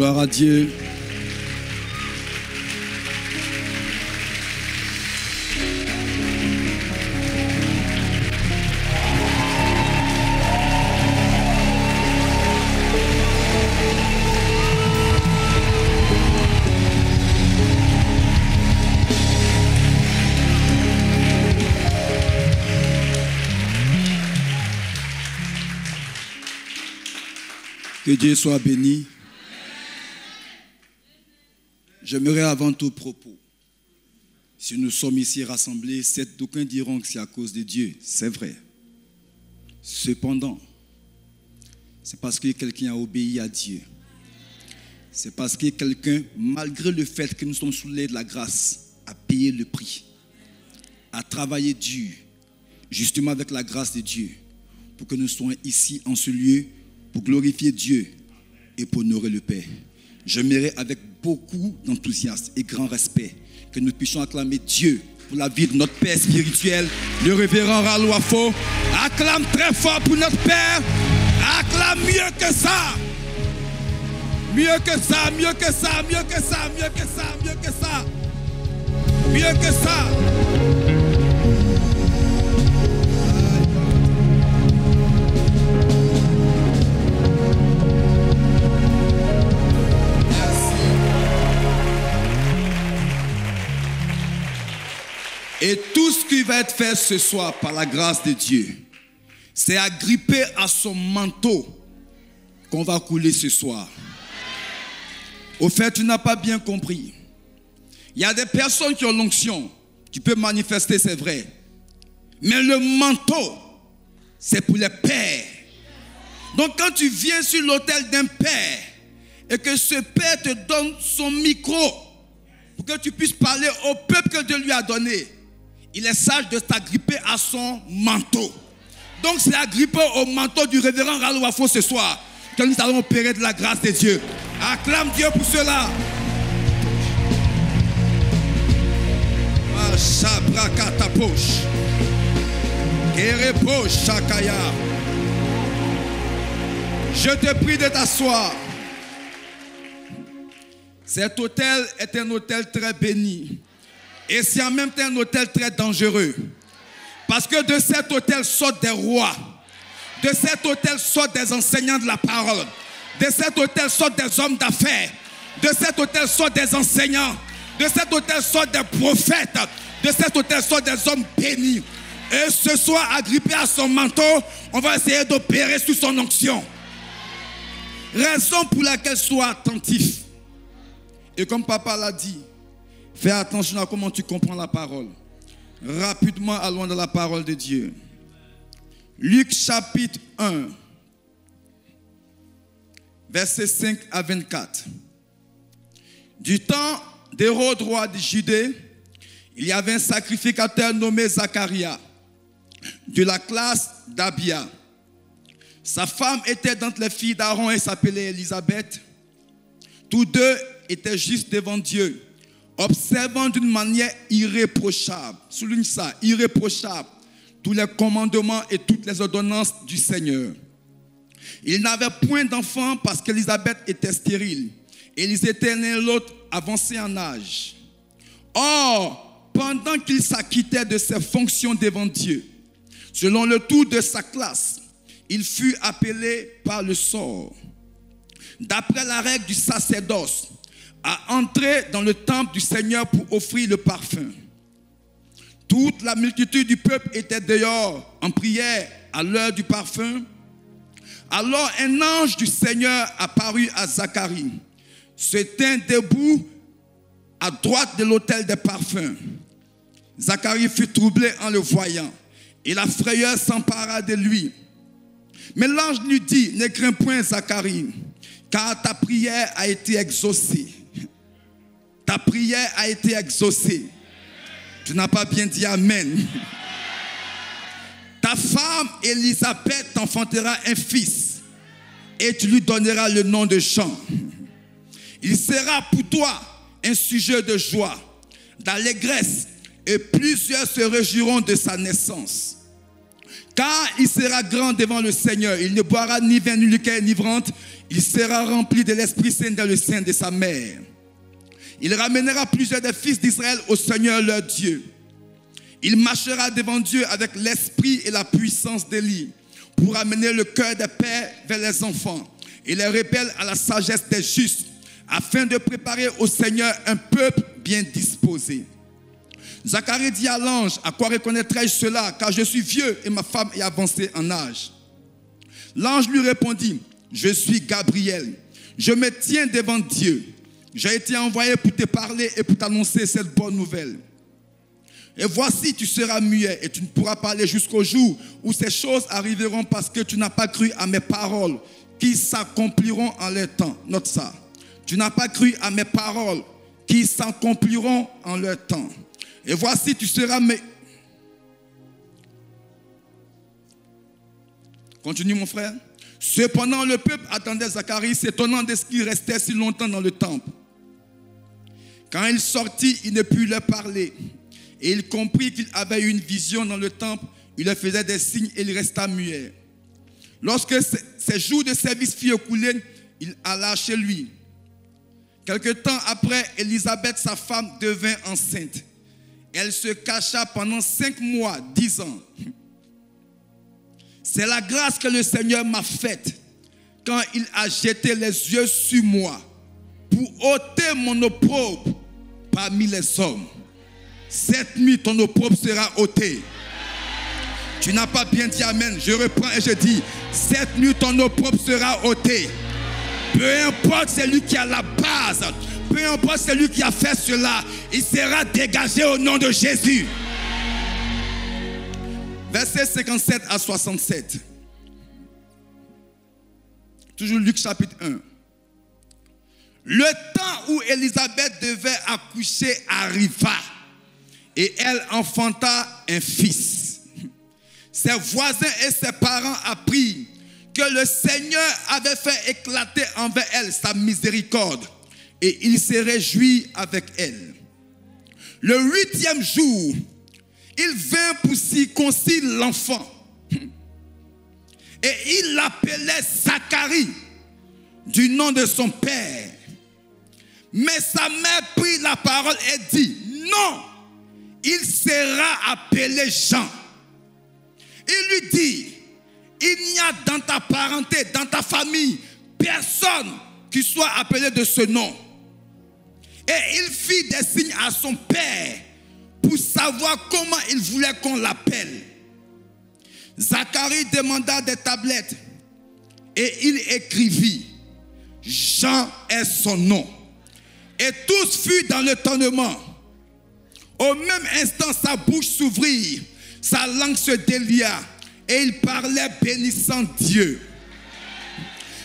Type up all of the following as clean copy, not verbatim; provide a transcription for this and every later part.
Gloire à Dieu. Que Dieu soit béni. J'aimerais avant tout propos, si nous sommes ici rassemblés, d'aucuns diront que c'est à cause de Dieu. C'est vrai. Cependant, c'est parce que quelqu'un a obéi à Dieu. C'est parce que quelqu'un, malgré le fait que nous sommes sous l'aide de la grâce, a payé le prix, a travaillé dur, justement avec la grâce de Dieu, pour que nous soyons ici en ce lieu, pour glorifier Dieu et pour honorer le Père. J'aimerais avec beaucoup d'enthousiasme et grand respect que nous puissions acclamer Dieu pour la vie de notre Père spirituel, le révérend Ralouafo. Acclame très fort pour notre Père. Acclame mieux que ça. Mieux que ça, mieux que ça, mieux que ça, mieux que ça, mieux que ça. Mieux que ça. Et tout ce qui va être fait ce soir par la grâce de Dieu, c'est agripper à son manteau qu'on va couler ce soir. Au fait, tu n'as pas bien compris. Il y a des personnes qui ont l'onction. Tu peux manifester, c'est vrai. Mais le manteau, c'est pour les pères. Donc quand tu viens sur l'autel d'un père et que ce père te donne son micro pour que tu puisses parler au peuple que Dieu lui a donné, il est sage de s'agripper à son manteau. Donc c'est agrippé au manteau du révérend Ralouafo ce soir que nous allons opérer de la grâce de Dieu. Acclame Dieu pour cela. Je te prie de t'asseoir. Cet hôtel est un hôtel très béni. Et c'est en même temps un hôtel très dangereux. Parce que de cet hôtel sortent des rois. De cet hôtel sortent des enseignants de la parole. De cet hôtel sortent des hommes d'affaires. De cet hôtel sortent des enseignants. De cet hôtel sortent des prophètes. De cet hôtel sortent des hommes bénis. Et ce soir, agrippé à son manteau, on va essayer d'opérer sous son onction. Raison pour laquelle sois attentif. Et comme papa l'a dit, fais attention à comment tu comprends la parole. Rapidement, allons dans la parole de Dieu. Luc chapitre 1, versets 5 à 24. Du temps d'Hérode, roi de Judée, il y avait un sacrificateur nommé Zacharia, de la classe d'Abia. Sa femme était d'entre les filles d'Aaron et s'appelait Élisabeth. Tous deux étaient justes devant Dieu, observant d'une manière irréprochable, souligne ça, irréprochable, tous les commandements et toutes les ordonnances du Seigneur. Ils n'avaient point d'enfants parce qu'Élisabeth était stérile et ils étaient l'un et l'autre avancés en âge. Or, pendant qu'il s'acquittait de ses fonctions devant Dieu, selon le tour de sa classe, il fut appelé par le sort, d'après la règle du sacerdoce, à entrer dans le temple du Seigneur pour offrir le parfum. Toute la multitude du peuple était dehors en prière à l'heure du parfum. Alors un ange du Seigneur apparut à Zacharie, se tint debout à droite de l'autel des parfums. Zacharie fut troublé en le voyant, et la frayeur s'empara de lui. Mais l'ange lui dit, ne crains point Zacharie, car ta prière a été exaucée. Ta prière a été exaucée. Tu n'as pas bien dit amen. Ta femme Élisabeth t'enfantera un fils et tu lui donneras le nom de Jean. Il sera pour toi un sujet de joie, d'allégresse, et plusieurs se réjouiront de sa naissance. Car il sera grand devant le Seigneur. Il ne boira ni vin, ni liqueur enivrante. Il sera rempli de l'Esprit Saint dans le sein de sa mère. Il ramènera plusieurs des fils d'Israël au Seigneur leur Dieu. Il marchera devant Dieu avec l'esprit et la puissance d'Élie pour amener le cœur des pères vers les enfants et les rebelles à la sagesse des justes, afin de préparer au Seigneur un peuple bien disposé. Zacharie dit à l'ange, à quoi reconnaîtrai-je cela, car je suis vieux et ma femme est avancée en âge. L'ange lui répondit, je suis Gabriel, je me tiens devant Dieu. J'ai été envoyé pour te parler et pour t'annoncer cette bonne nouvelle. Et voici, tu seras muet et tu ne pourras parler jusqu'au jour où ces choses arriveront parce que tu n'as pas cru à mes paroles qui s'accompliront en leur temps. Note ça. Tu n'as pas cru à mes paroles qui s'accompliront en leur temps. Et voici, tu seras muet. Continue mon frère. Cependant, le peuple attendait Zacharie, s'étonnant de ce qu'il restait si longtemps dans le temple. Quand il sortit, il ne put leur parler. Et il comprit qu'il avait une vision dans le temple. Il leur faisait des signes et il resta muet. Lorsque ses jours de service furent écoulés, il alla chez lui. Quelque temps après, Élisabeth, sa femme, devint enceinte. Elle se cacha pendant 5 mois, disant, c'est la grâce que le Seigneur m'a faite quand il a jeté les yeux sur moi pour ôter mon opprobre parmi les hommes. Cette nuit, ton opprobre sera ôté. Tu n'as pas bien dit amen. Je reprends et je dis, cette nuit, ton opprobre sera ôté. Peu importe celui qui a la base, peu importe celui qui a fait cela, il sera dégagé au nom de Jésus. Versets 57 à 67. Toujours Luc chapitre 1. Le temps où Élisabeth devait accoucher arriva et elle enfanta un fils. Ses voisins et ses parents apprirent que le Seigneur avait fait éclater envers elle sa miséricorde et il se réjouit avec elle. Le 8e jour, il vint pour circoncire l'enfant et il l'appelait Zacharie du nom de son père. Mais sa mère prit la parole et dit, non, il sera appelé Jean. Il lui dit, il n'y a dans ta parenté, dans ta famille, personne qui soit appelé de ce nom. Et il fit des signes à son père pour savoir comment il voulait qu'on l'appelle. Zacharie demanda des tablettes et il écrivit, Jean est son nom. Et tous furent dans l'étonnement. Au même instant, sa bouche s'ouvrit, sa langue se délia et il parlait bénissant Dieu.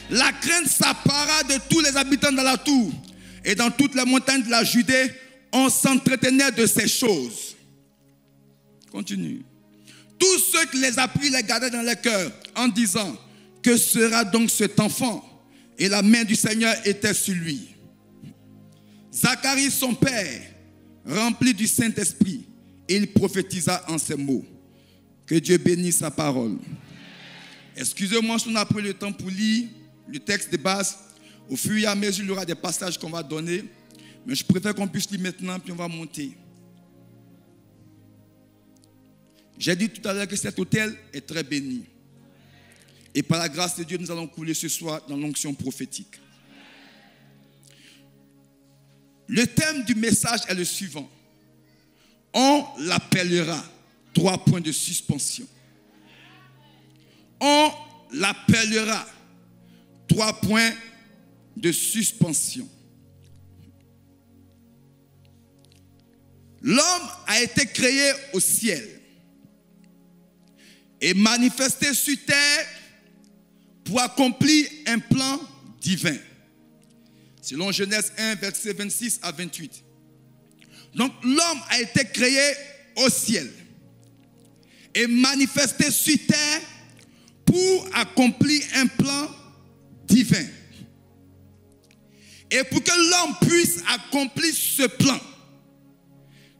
La crainte s'appara de tous les habitants de la tour et dans toutes les montagnes de la Judée, on s'entretenait de ces choses. Continue. Tous ceux qui les apprirent les gardaient dans leur cœur en disant, que sera donc cet enfant? Et la main du Seigneur était sur lui. Zacharie, son père, rempli du Saint-Esprit, et il prophétisa en ces mots. Que Dieu bénisse sa parole. Excusez-moi si on a pris le temps pour lire le texte de base. Au fur et à mesure, il y aura des passages qu'on va donner. Mais je préfère qu'on puisse lire maintenant, puis on va monter. J'ai dit tout à l'heure que cet hôtel est très béni. Et par la grâce de Dieu, nous allons couler ce soir dans l'onction prophétique. Le thème du message est le suivant. On l'appellera, 3 points de suspension. On l'appellera, 3 points de suspension. L'homme a été créé au ciel et manifesté sur terre pour accomplir un plan divin. Selon Genèse 1, versets 26 à 28. Donc l'homme a été créé au ciel et manifesté sur terre pour accomplir un plan divin. Et pour que l'homme puisse accomplir ce plan,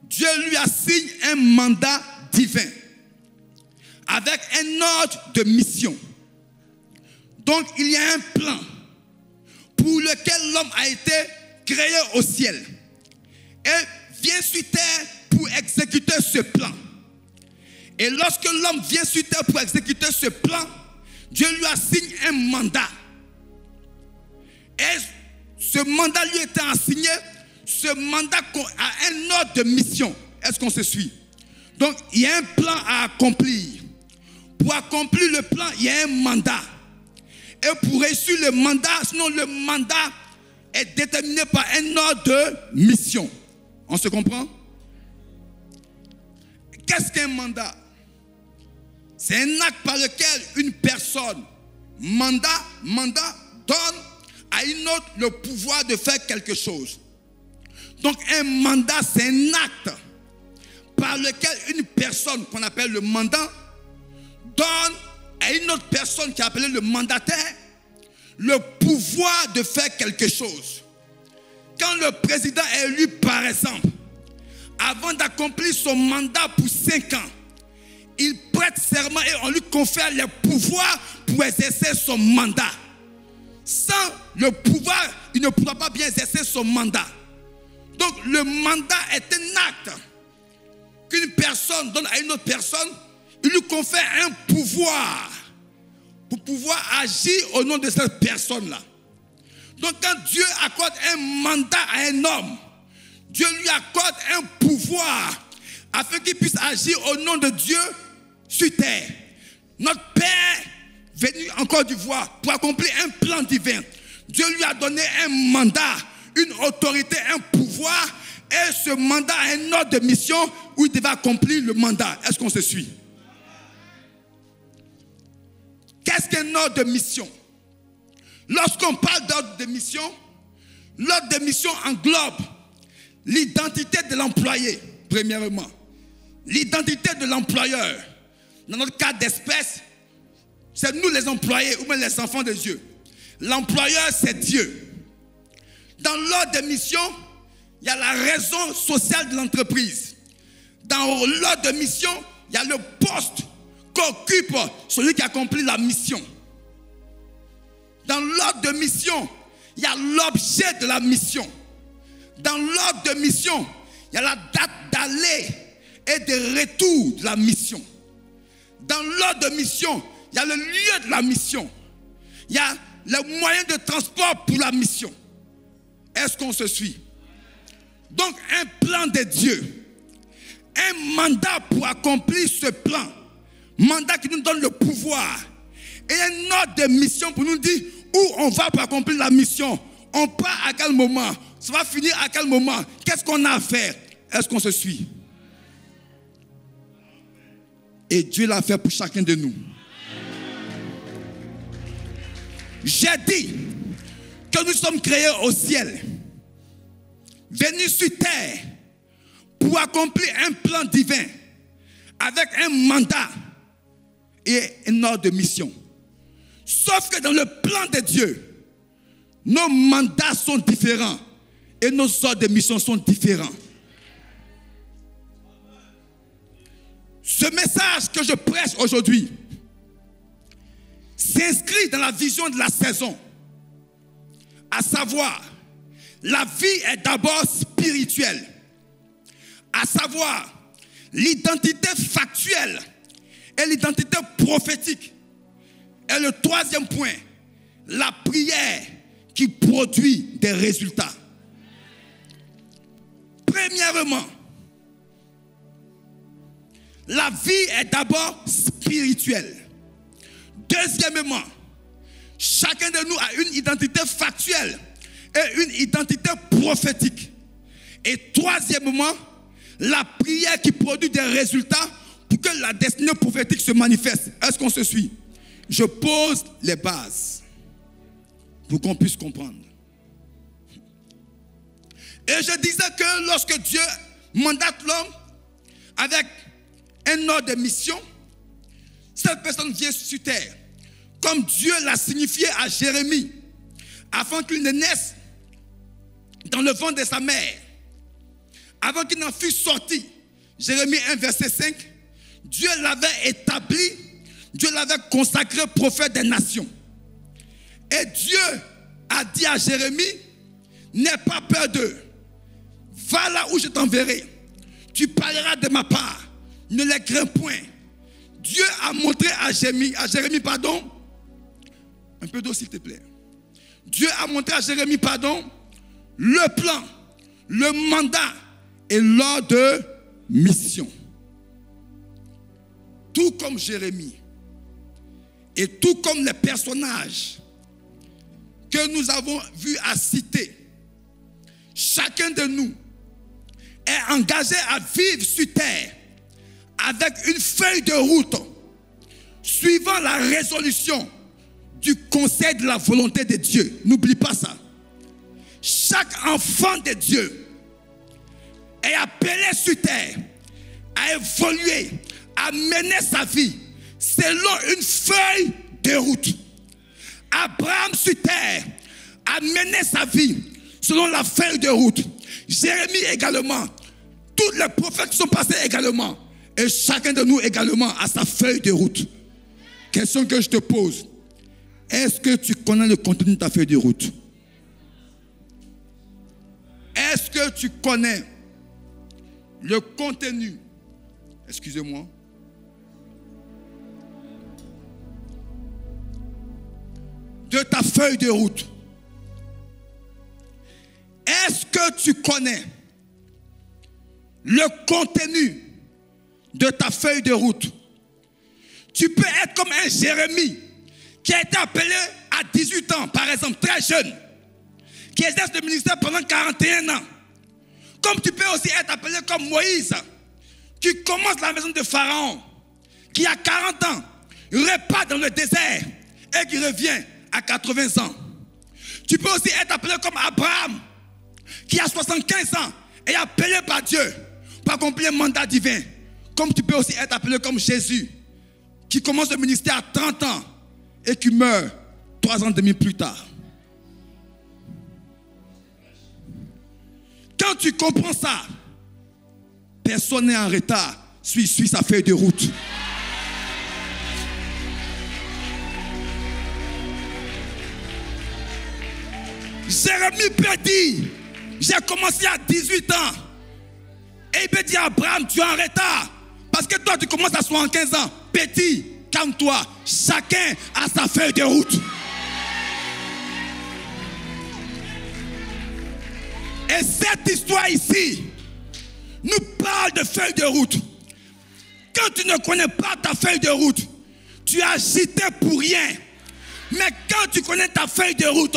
Dieu lui assigne un mandat divin avec un ordre de mission. Donc il y a un plan pour lequel l'homme a été créé au ciel. Et vient sur terre pour exécuter ce plan. Et lorsque l'homme vient sur terre pour exécuter ce plan, Dieu lui assigne un mandat. Et ce mandat lui était assigné, ce mandat a un ordre de mission. Est-ce qu'on se suit? Donc, il y a un plan à accomplir. Pour accomplir le plan, il y a un mandat. Et pour réussir le mandat, sinon le mandat est déterminé par un ordre de mission. On se comprend? Qu'est-ce qu'un mandat? C'est un acte par lequel une personne, mandat, donne à une autre le pouvoir de faire quelque chose. Donc un mandat, c'est un acte par lequel une personne qu'on appelle le mandant donne à une autre personne qui est appelée le mandataire le pouvoir de faire quelque chose. Quand le président est élu, par exemple, avant d'accomplir son mandat pour 5 ans, il prête serment et on lui confère les pouvoirs pour exercer son mandat. Sans le pouvoir, il ne pourra pas bien exercer son mandat. Donc le mandat est un acte qu'une personne donne à une autre personne. Il lui confère un pouvoir pour pouvoir agir au nom de cette personne-là. Donc quand Dieu accorde un mandat à un homme, Dieu lui accorde un pouvoir afin qu'il puisse agir au nom de Dieu sur terre. Notre Père venu en Côte d'Ivoire pour accomplir un plan divin, Dieu lui a donné un mandat, une autorité, un pouvoir, et ce mandat a un ordre de mission où il devait accomplir le mandat. Est-ce qu'on se suit? Qu'est-ce qu'un ordre de mission? Lorsqu'on parle d'ordre de mission, l'ordre de mission englobe l'identité de l'employé, premièrement. L'identité de l'employeur. Dans notre cas d'espèce, c'est nous les employés ou même les enfants de Dieu. L'employeur, c'est Dieu. Dans l'ordre de mission, il y a la raison sociale de l'entreprise. Dans l'ordre de mission, il y a le poste qu'occupe celui qui accomplit la mission. Dans l'ordre de mission, il y a l'objet de la mission. Dans l'ordre de mission, il y a la date d'aller et de retour de la mission. Dans l'ordre de mission, il y a le lieu de la mission. Il y a le moyen de transport pour la mission. Est-ce qu'on se suit? Donc, un plan de Dieu, un mandat pour accomplir ce plan, mandat qui nous donne le pouvoir, et un ordre de mission pour nous dire où on va pour accomplir la mission. On part à quel moment? Ça va finir à quel moment? Qu'est-ce qu'on a à faire? Est-ce qu'on se suit? Et Dieu l'a fait pour chacun de nous. J'ai dit que nous sommes créés au ciel, venus sur terre pour accomplir un plan divin avec un mandat et un ordre de mission. Sauf que dans le plan de Dieu, nos mandats sont différents et nos ordres de mission sont différents. Ce message que je prêche aujourd'hui s'inscrit dans la vision de la saison, à savoir, la vie est d'abord spirituelle, à savoir, l'identité factuelle et l'identité prophétique. Et le troisième point, la prière qui produit des résultats. Premièrement, la vie est d'abord spirituelle. Deuxièmement, chacun de nous a une identité factuelle et une identité prophétique. Et troisièmement, la prière qui produit des résultats pour que la destinée prophétique se manifeste. Est-ce qu'on se suit? Je pose les bases pour qu'on puisse comprendre. Et je disais que lorsque Dieu mandate l'homme avec un ordre de mission, cette personne vient sur terre, comme Dieu l'a signifié à Jérémie, afin qu'il ne naisse dans le ventre de sa mère, avant qu'il n'en fût sorti. Jérémie 1, verset 5, Dieu l'avait établi, Dieu l'avait consacré prophète des nations. Et Dieu a dit à Jérémie, n'aie pas peur d'eux. Va là où je t'enverrai. Tu parleras de ma part. Ne les crains point. Dieu a montré à Jérémie, un peu d'eau s'il te plaît. Dieu a montré à Jérémie, le plan, le mandat et l'ordre de mission. Tout comme Jérémie et tout comme les personnages que nous avons vus à citer, chacun de nous est engagé à vivre sur terre avec une feuille de route suivant la résolution du conseil de la volonté de Dieu. N'oublie pas ça. Chaque enfant de Dieu est appelé sur terre à évoluer, à mener sa vie selon une feuille de route. Abraham sur terre a mené sa vie selon la feuille de route. Jérémie également. Tous les prophètes qui sont passés également. Et chacun de nous également a sa feuille de route. Question que je te pose. Est-ce que tu connais le contenu de ta feuille de route? Est-ce que tu connais le contenu, excusez-moi, de ta feuille de route? Est-ce que tu connais le contenu de ta feuille de route? Tu peux être comme un Jérémie qui a été appelé à 18 ans, par exemple, très jeune, qui exerce le ministère pendant 41 ans. Comme tu peux aussi être appelé comme Moïse, qui commence la maison de Pharaon, qui a 40 ans, repart dans le désert et qui revient à 80 ans. Tu peux aussi être appelé comme Abraham, qui a 75 ans et appelé par Dieu pour accomplir un mandat divin. Comme tu peux aussi être appelé comme Jésus, qui commence le ministère à 30 ans et qui meurt 3 ans et demi plus tard. Quand tu comprends ça, personne n'est en retard. Suis sa feuille de route. Jérémie peut dire, j'ai commencé à 18 ans. Et il peut dire à Abraham, tu es en retard. Parce que toi, tu commences à 75 ans. Petit, calme-toi. Chacun a sa feuille de route. Et cette histoire ici nous parle de feuille de route. Quand tu ne connais pas ta feuille de route, tu es agité pour rien. Mais quand tu connais ta feuille de route,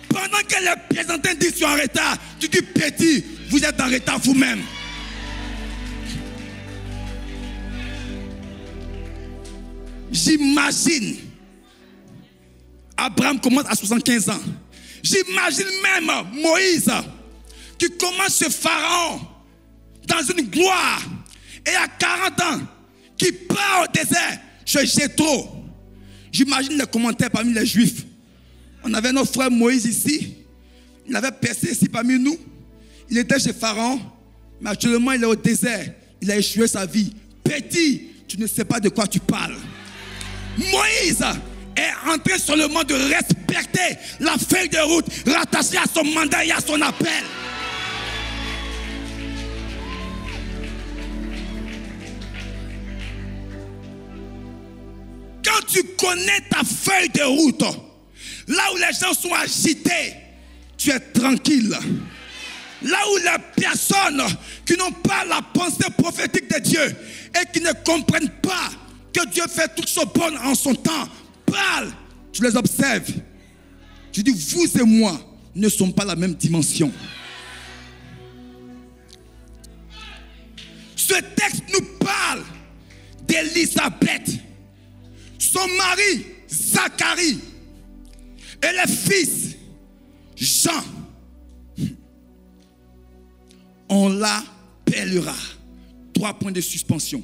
pendant que les plaisantins disent tu es en retard, tu dis petit, vous êtes en retard vous-même. J'imagine, Abraham commence à 75 ans. J'imagine même Moïse qui commence chez Pharaon dans une gloire et à 40 ans qui part au désert chez Jéthro. J'imagine les commentaires parmi les Juifs. On avait notre frère Moïse ici. Il avait percé ici parmi nous. Il était chez Pharaon, mais actuellement il est au désert. Il a échoué sa vie. Petit, tu ne sais pas de quoi tu parles. Moïse est entré sur le monde de respecter la feuille de route rattachée à son mandat et à son appel. Quand tu connais ta feuille de route, là où les gens sont agités, tu es tranquille. Là où les personnes qui n'ont pas la pensée prophétique de Dieu et qui ne comprennent pas que Dieu fait toutes choses bonnes en son temps, parlent, tu les observes. Tu dis, vous et moi ne sommes pas la même dimension. Ce texte nous parle d'Élisabeth, son mari Zacharie et les fils Jean. On l'appellera. 3 points de suspension.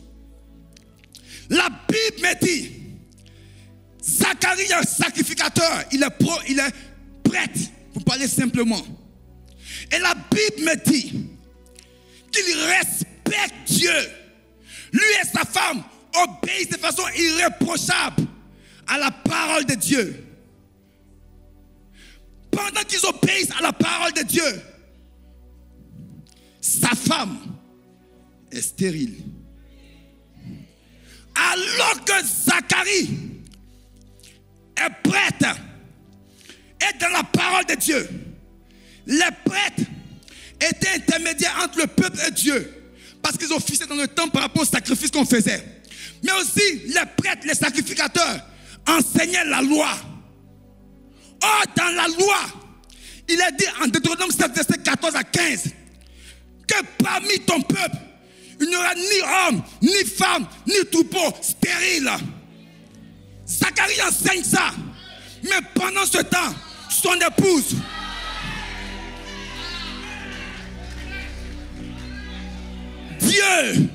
La Bible me dit, Zacharie est un sacrificateur, il est prêtre, pour parler simplement. Et la Bible me dit qu'il respecte Dieu. Lui et sa femme obéissent de façon irréprochable à la parole de Dieu. pendant qu'ils obéissent à la parole de Dieu, sa femme est stérile. Alors que Zacharie est prêtre, est dans la parole de Dieu. Les prêtres étaient intermédiaires entre le peuple et Dieu, parce qu'ils officiaient dans le temple par rapport au sacrifice qu'on faisait. Mais aussi, les prêtres, les sacrificateurs, enseignaient la loi. Or, dans la loi, il est dit en Deutéronome 7, verset 14 à 15, que parmi ton peuple, il n'y aura ni homme, ni femme, ni troupeau stérile. Zacharie enseigne ça. Mais pendant ce temps, son épouse, Dieu,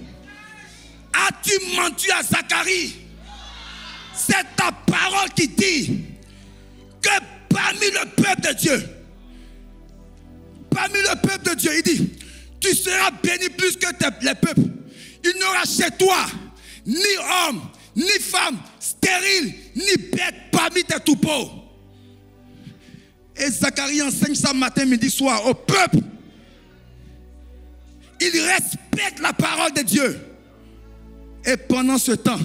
as-tu menti à Zacharie? C'est ta parole qui dit que parmi le peuple de Dieu, il dit, tu seras béni plus que les peuples. Il n'y aura chez toi ni homme, ni femme stérile, ni bête parmi tes troupeaux. Et Zacharie enseigne ça matin, midi, soir au peuple. Il respecte la parole de Dieu. Et pendant ce temps,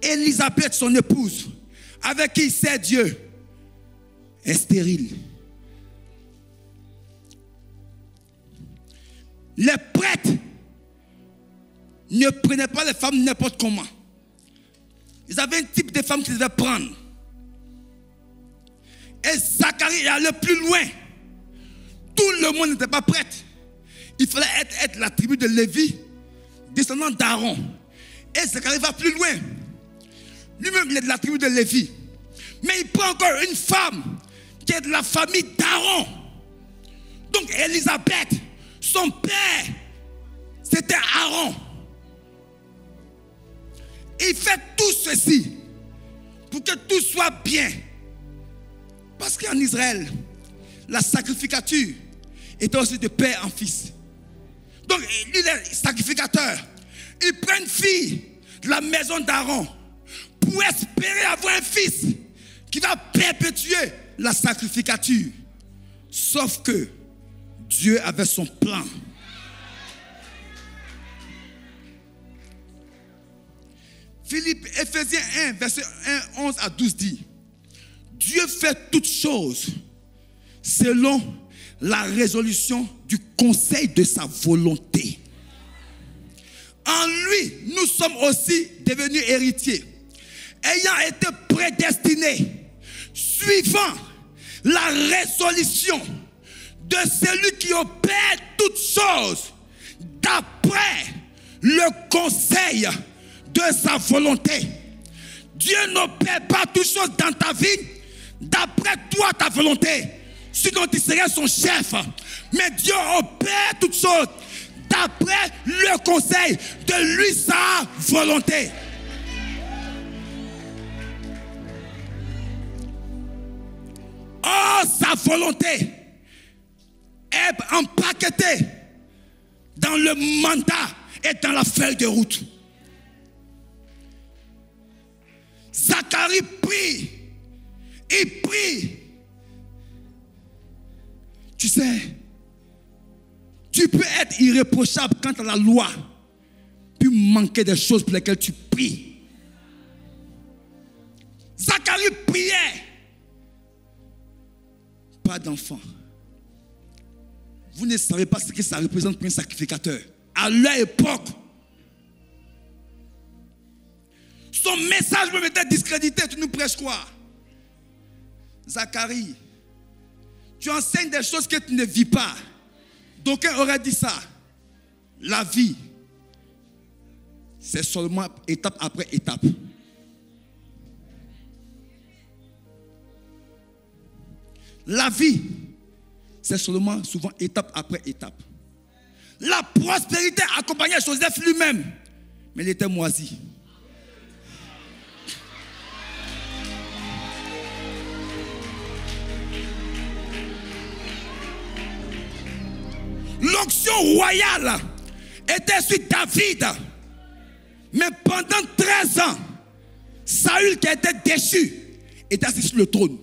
Élisabeth, son épouse, avec qui il sert Dieu, est stérile. Les prêtres ne prenaient pas les femmes n'importe comment. Ils avaient un type de femme qu'ils devaient prendre. Et Zacharie est allé plus loin. Tout le monde n'était pas prêt. Il fallait être la tribu de Lévi, descendant d'Aaron. Et Zacharie va plus loin. Lui-même, il est de la tribu de Lévi. Mais il prend encore une femme qui est de la famille d'Aaron. Donc Élisabeth, son père, c'était Aaron. Il fait tout ceci pour que tout soit bien. Parce qu'en Israël, la sacrificature était aussi de père en fils. Donc, il est sacrificateur. Il prend une fille de la maison d'Aaron pour espérer avoir un fils qui va perpétuer la sacrificature. Sauf que Dieu avait son plan. Éphésiens 1, verset 1, 11 à 12 dit, Dieu fait toutes choses selon la résolution du conseil de sa volonté. En lui, nous sommes aussi devenus héritiers, ayant été prédestinés, suivant la résolution de celui qui opère toutes choses d'après le conseil de sa volonté. Dieu n'opère pas toutes choses dans ta vie d'après toi, ta volonté. Sinon tu serais son chef. Mais Dieu opère toutes choses d'après le conseil de lui, sa volonté. Oh, sa volonté est empaquetée dans le mandat et dans la feuille de route. Zacharie prie. Il prie. Tu sais, tu peux être irréprochable quant à la loi, puis manquer des choses pour lesquelles tu pries. Zacharie priait. Pas d'enfant. Vous ne savez pas ce que ça représente pour un sacrificateur. À leur époque, son message me était discrédité. Tu nous prêches quoi? Zacharie, tu enseignes des choses que tu ne vis pas. D'aucuns auraient dit ça. La vie, c'est seulement étape après étape. La vie, c'est seulement souvent étape après étape. La prospérité accompagnait Joseph lui-même, mais il était moisi. L'onction royale était sur David. Mais pendant 13 ans, Saül qui était déchu était assis sur le trône.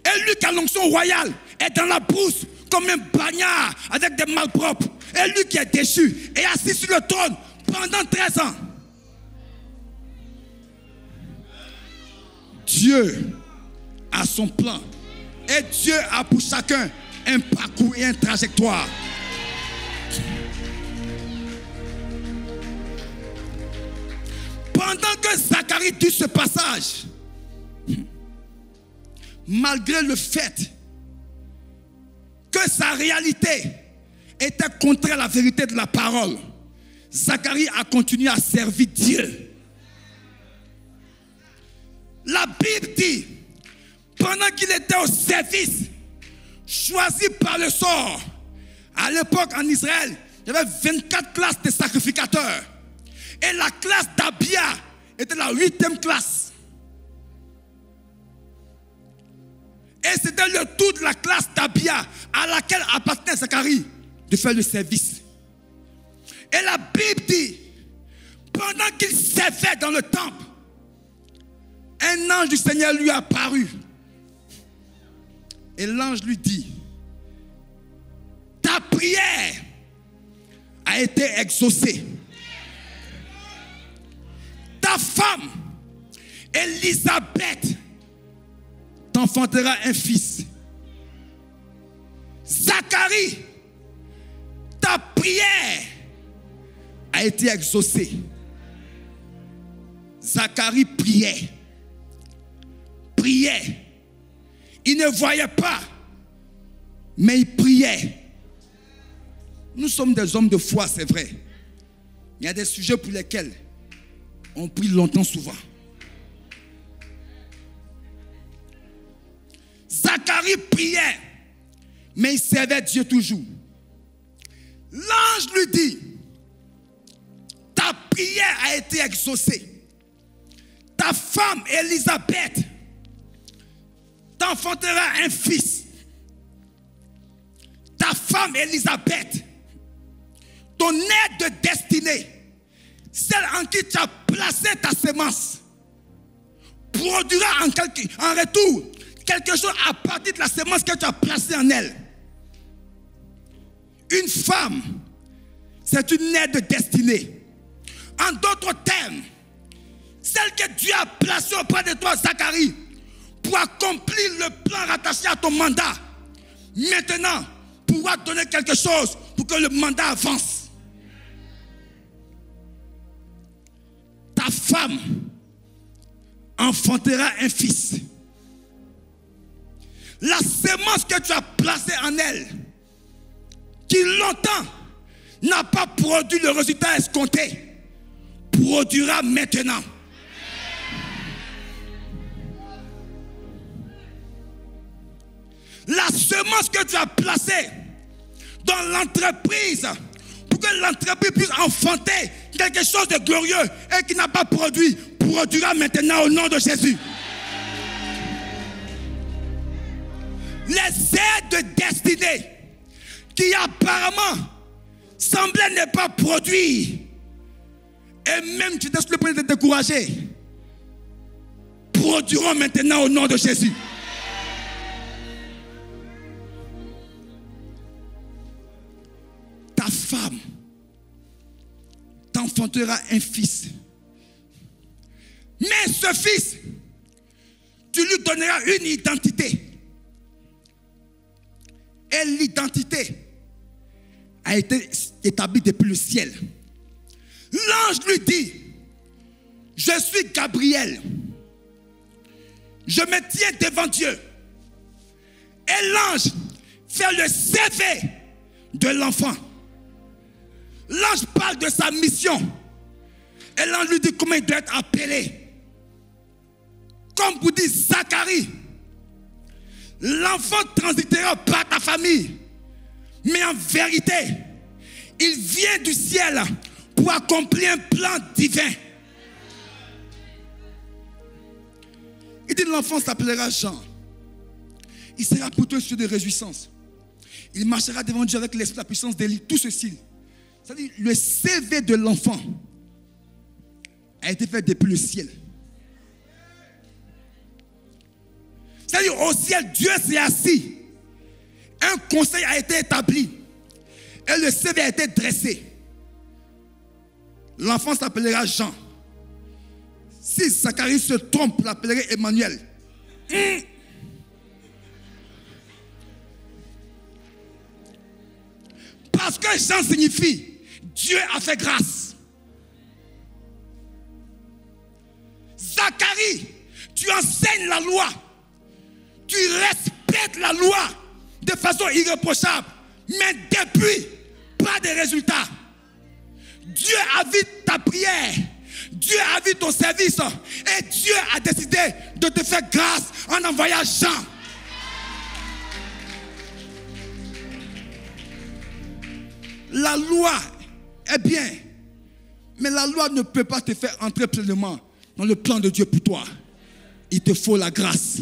Et lui qui a l'onction royale est dans la brousse comme un bagnard avec des malpropres. Et lui qui est déchu est assis sur le trône pendant 13 ans. Dieu a son plan. Et Dieu a pour chacun un parcours et une trajectoire. Pendant que Zacharie dit ce passage, malgré le fait que sa réalité était contraire à la vérité de la parole, Zacharie a continué à servir Dieu. La Bible dit, pendant qu'il était au service, choisi par le sort, à l'époque en Israël, il y avait 24 classes de sacrificateurs. Et la classe d'Abia était la 8e classe. Et c'était le tour de la classe d'Abia à laquelle appartenait Zacharie de faire le service. Et la Bible dit, pendant qu'il servait dans le temple, un ange du Seigneur lui est apparu. Et l'ange lui dit, ta prière a été exaucée. Ta femme, Élisabeth, t'enfantera un fils. Zacharie, ta prière a été exaucée. Zacharie priait. Il ne voyait pas, mais il priait. Nous sommes des hommes de foi, c'est vrai. Il y a des sujets pour lesquels on prie longtemps souvent. Zacharie priait, mais il servait Dieu toujours. L'ange lui dit, ta prière a été exaucée. Ta femme Élisabeth t'enfantera un fils. Ta femme Élisabeth, ton aide de destinée, celle en qui tu as placé ta semence, produira en retour quelque chose à partir de la semence que tu as placée en elle. Une femme, c'est une aide de destinée. En d'autres termes, celle que Dieu a placée auprès de toi, Zacharie, pour accomplir le plan rattaché à ton mandat, maintenant, pourra donner quelque chose pour que le mandat avance. Ta femme enfantera un fils. La semence que tu as placée en elle, qui longtemps n'a pas produit le résultat escompté, produira maintenant. La semence que tu as placée dans l'entreprise pour que l'entreprise puisse enfanter quelque chose de glorieux et qui n'a pas produit, produira maintenant au nom de Jésus. Les aides de destinée qui apparemment semblaient ne pas produire, et même tu étais sur le point de te décourager, produiront maintenant au nom de Jésus. Ta femme t'enfantera un fils. Mais ce fils, tu lui donneras une identité. Et l'identité a été établie depuis le ciel. L'ange lui dit, je suis Gabriel. Je me tiens devant Dieu. Et l'ange fait le CV de l'enfant. L'ange parle de sa mission. Et l'ange lui dit comment il doit être appelé. Comme vous dit Zacharie, l'enfant transitera par ta famille. Mais en vérité, il vient du ciel pour accomplir un plan divin. Il dit l'enfant s'appellera Jean. Il sera pour toi un sujet de réjouissance. Il marchera devant Dieu avec l'esprit, la puissance d'Élie, tout ceci. C'est-à-dire le CV de l'enfant a été fait depuis le ciel. C'est-à-dire au ciel, Dieu s'est assis. Un conseil a été établi. Et le CV a été dressé. L'enfant s'appellera Jean. Si Zacharie se trompe, l'appellerait Emmanuel. Parce que Jean signifie Dieu a fait grâce. Zacharie, tu enseignes la loi. Tu respectes la loi de façon irréprochable. Mais depuis, pas de résultats. Dieu a vu ta prière. Dieu a vu ton service. Et Dieu a décidé de te faire grâce en envoyant Jean. La loi est bien. Mais la loi ne peut pas te faire entrer pleinement dans le plan de Dieu pour toi. Il te faut la grâce.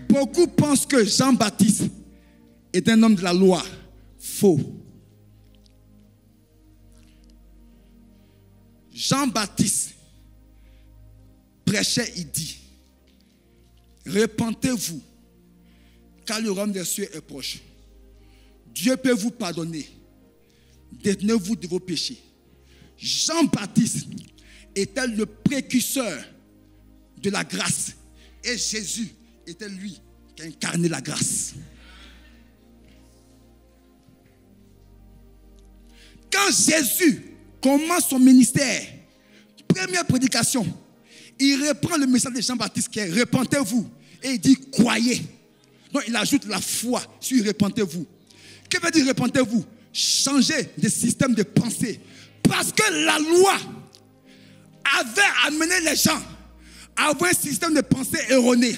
Beaucoup pensent que Jean-Baptiste est un homme de la loi. Faux. Jean-Baptiste prêchait, il dit, repentez-vous, car le royaume des cieux est proche. Dieu peut vous pardonner. Détenez-vous de vos péchés. Jean-Baptiste était le précurseur de la grâce. Et Jésus était lui qui incarnait la grâce. Quand Jésus commence son ministère, première prédication, il reprend le message de Jean-Baptiste qui est repentez-vous. Et il dit croyez. Donc il ajoute la foi sur repentez-vous. Que veut dire repentez-vous? Changer de système de pensée. Parce que la loi avait amené les gens à avoir un système de pensée erroné.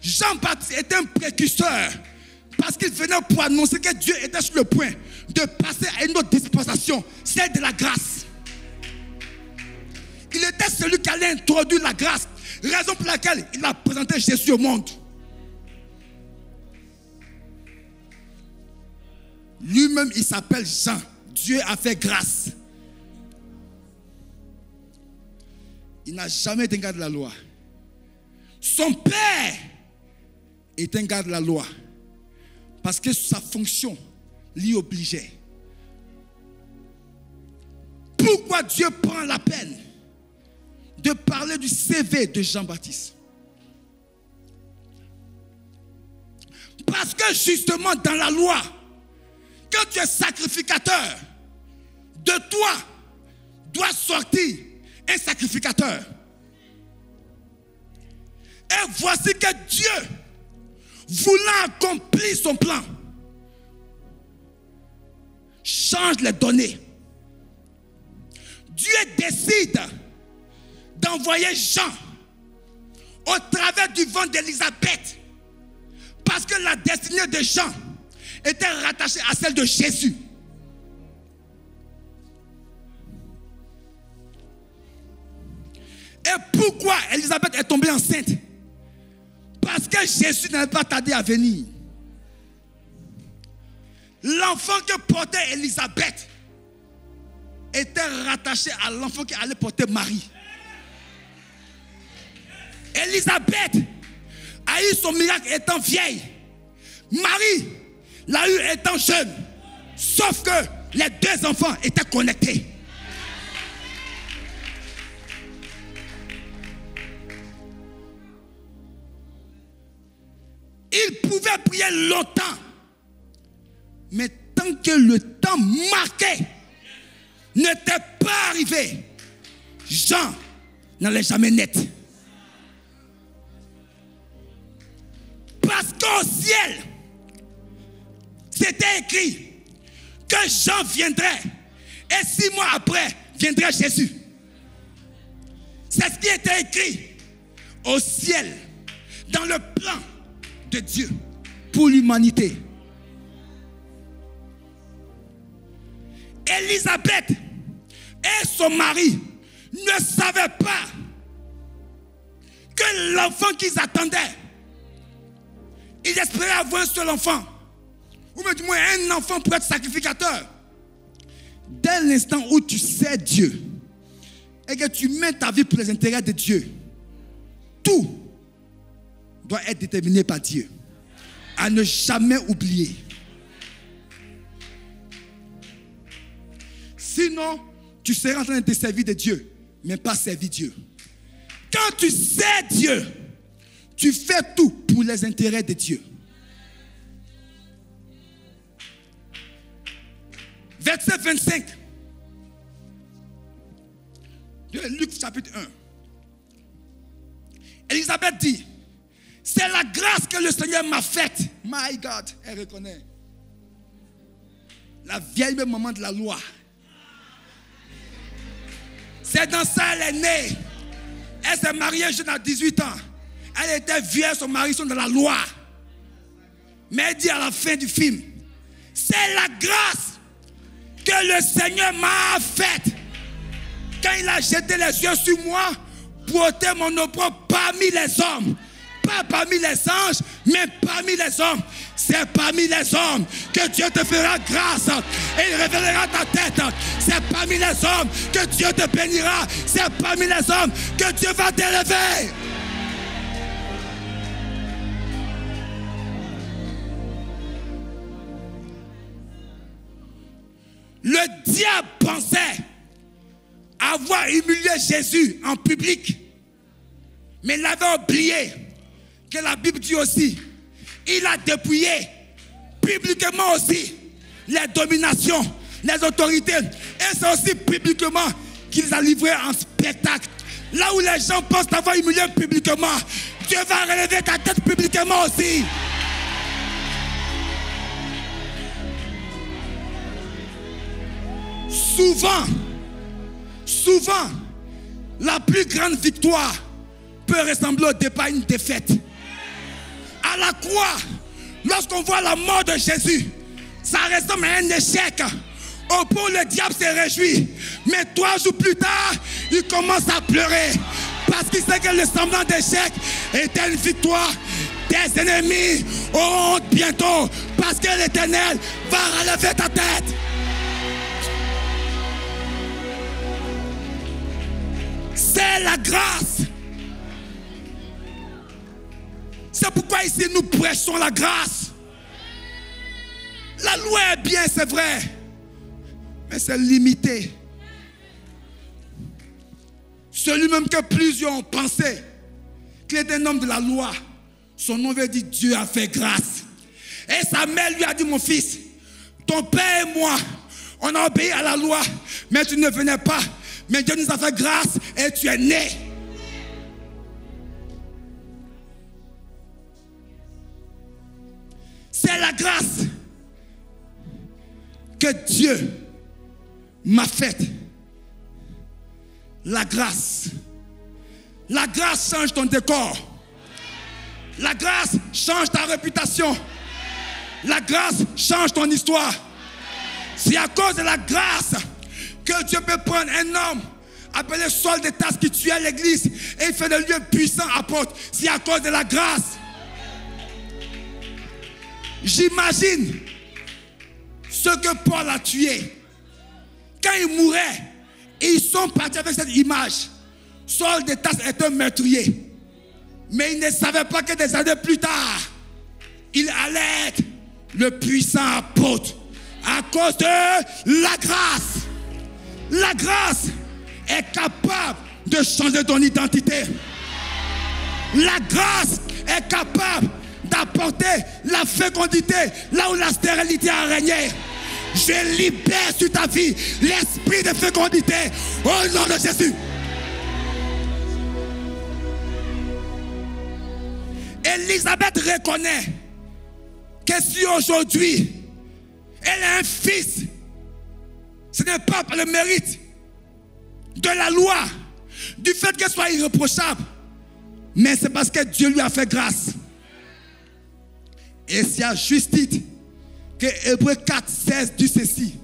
Jean-Baptiste était un précurseur parce qu'il venait pour annoncer que Dieu était sur le point de passer à une autre dispensation, celle de la grâce. Il était celui qui allait introduire la grâce, raison pour laquelle il a présenté Jésus au monde. Lui-même, il s'appelle Jean. Dieu a fait grâce. Il n'a jamais été un gars de la loi. Son père est un gars de la loi. Parce que sa fonction l'y obligeait. Pourquoi Dieu prend la peine de parler du CV de Jean-Baptiste? Parce que justement dans la loi, quand tu es sacrificateur, de toi doit sortir un sacrificateur. Et voici que Dieu, voulant accomplir son plan, change les données. Dieu décide d'envoyer Jean au travers du ventre d'Élisabeth, parce que la destinée de Jean était rattachée à celle de Jésus. Et pourquoi Élisabeth est tombée enceinte? Parce que Jésus n'avait pas tardé à venir. L'enfant que portait Élisabeth était rattaché à l'enfant qui allait porter Marie. Élisabeth a eu son miracle étant vieille. Marie l'a eu étant jeune. Sauf que les deux enfants étaient connectés. Il pouvait prier longtemps. Mais tant que le temps marqué n'était pas arrivé, Jean n'allait jamais naître. Parce qu'au ciel, c'était écrit que Jean viendrait. Et 6 mois après, viendrait Jésus. C'est ce qui était écrit au ciel, dans le plan de Dieu pour l'humanité. Élisabeth et son mari ne savaient pas que l'enfant qu'ils attendaient, ils espéraient avoir un seul enfant, ou même du moins un enfant pour être sacrificateur. Dès l'instant où tu sais Dieu et que tu mets ta vie pour les intérêts de Dieu, tout doit être déterminé par Dieu. À ne jamais oublier. Sinon, tu seras en train de te servir de Dieu, mais pas servir Dieu. Quand tu sais Dieu, tu fais tout pour les intérêts de Dieu. Verset 25 de Luc chapitre 1. Élisabeth dit, c'est la grâce que le Seigneur m'a faite. My God, elle reconnaît. La vieille maman de la loi. C'est dans ça elle est née. Elle s'est mariée jeune à 18 ans. Elle était vieille, son mari sont dans la loi. Mais elle dit à la fin du film, c'est la grâce que le Seigneur m'a faite. Quand il a jeté les yeux sur moi, pour ôter mon opprobre parmi les hommes. Pas parmi les anges, mais parmi les hommes. C'est parmi les hommes que Dieu te fera grâce et il révélera ta tête. C'est parmi les hommes que Dieu te bénira. C'est parmi les hommes que Dieu va t'élever. Le diable pensait avoir humilié Jésus en public, mais il avait oublié que la Bible dit aussi, il a dépouillé publiquement aussi les dominations, les autorités, et c'est aussi publiquement qu'il les a livrés en spectacle. Là où les gens pensent t'avoir humilié publiquement, Dieu va relever ta tête publiquement aussi. Souvent, la plus grande victoire peut ressembler au départ à une défaite. À la croix, lorsqu'on voit la mort de Jésus, ça ressemble à un échec. Au point où le diable s'est réjoui. Mais 3 jours plus tard, il commence à pleurer. Parce qu'il sait que le semblant d'échec était une victoire. Tes ennemis auront honte bientôt. Parce que l'Éternel va relever ta tête. C'est la grâce. C'est pourquoi ici nous prêchons la grâce. La loi est bien, c'est vrai, mais c'est limité. Celui même que plusieurs ont pensé qu'il était un homme de la loi, son nom veut dire Dieu a fait grâce. Et sa mère lui a dit, mon fils, ton père et moi, on a obéi à la loi, mais tu ne venais pas. Mais Dieu nous a fait grâce et tu es né. C'est la grâce que Dieu m'a faite. La grâce. La grâce change ton décor. La grâce change ta réputation. La grâce change ton histoire. C'est à cause de la grâce que Dieu peut prendre un homme appelé Saul de Tarse qui tuait l'église et il fait de lui un puissant apôtre. C'est à cause de la grâce. J'imagine ce que Paul a tué. Quand il mourait, ils sont partis avec cette image. Saul de Tarse est un meurtrier. Mais il ne savait pas que des années plus tard, il allait être le puissant apôtre à cause de la grâce. La grâce est capable de changer ton identité. La grâce est capable d'apporter la fécondité là où la stérilité a régné. Je libère sur ta vie l'esprit de fécondité au nom de Jésus. Élisabeth reconnaît que si aujourd'hui elle a un fils, ce n'est pas par le mérite de la loi, du fait qu'elle soit irréprochable, mais c'est parce que Dieu lui a fait grâce. Et c'est à juste titre que Hébreux 4:16 dit ceci.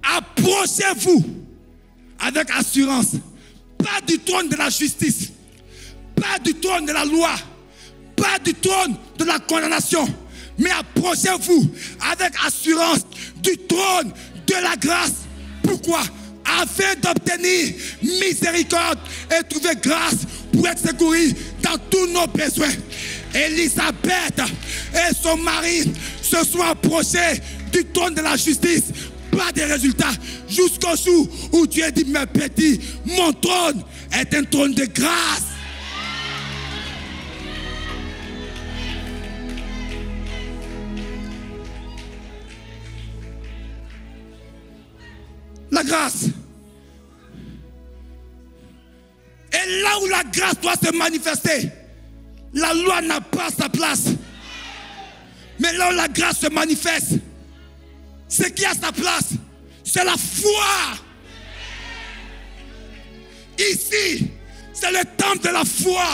Approchez-vous avec assurance, pas du trône de la justice, pas du trône de la loi, pas du trône de la condamnation, mais approchez-vous avec assurance du trône de la grâce. Pourquoi? Afin d'obtenir miséricorde et trouver grâce pour être secourus dans tous nos besoins. Élisabeth et son mari se sont approchés du trône de la justice. Pas de résultats. Jusqu'au jour où Dieu dit, mes petits, mon trône est un trône de grâce. La grâce. Et là où la grâce doit se manifester, la loi n'a pas sa place. Mais là où la grâce se manifeste, ce qui a sa place, c'est la foi. Ici, c'est le temple de la foi.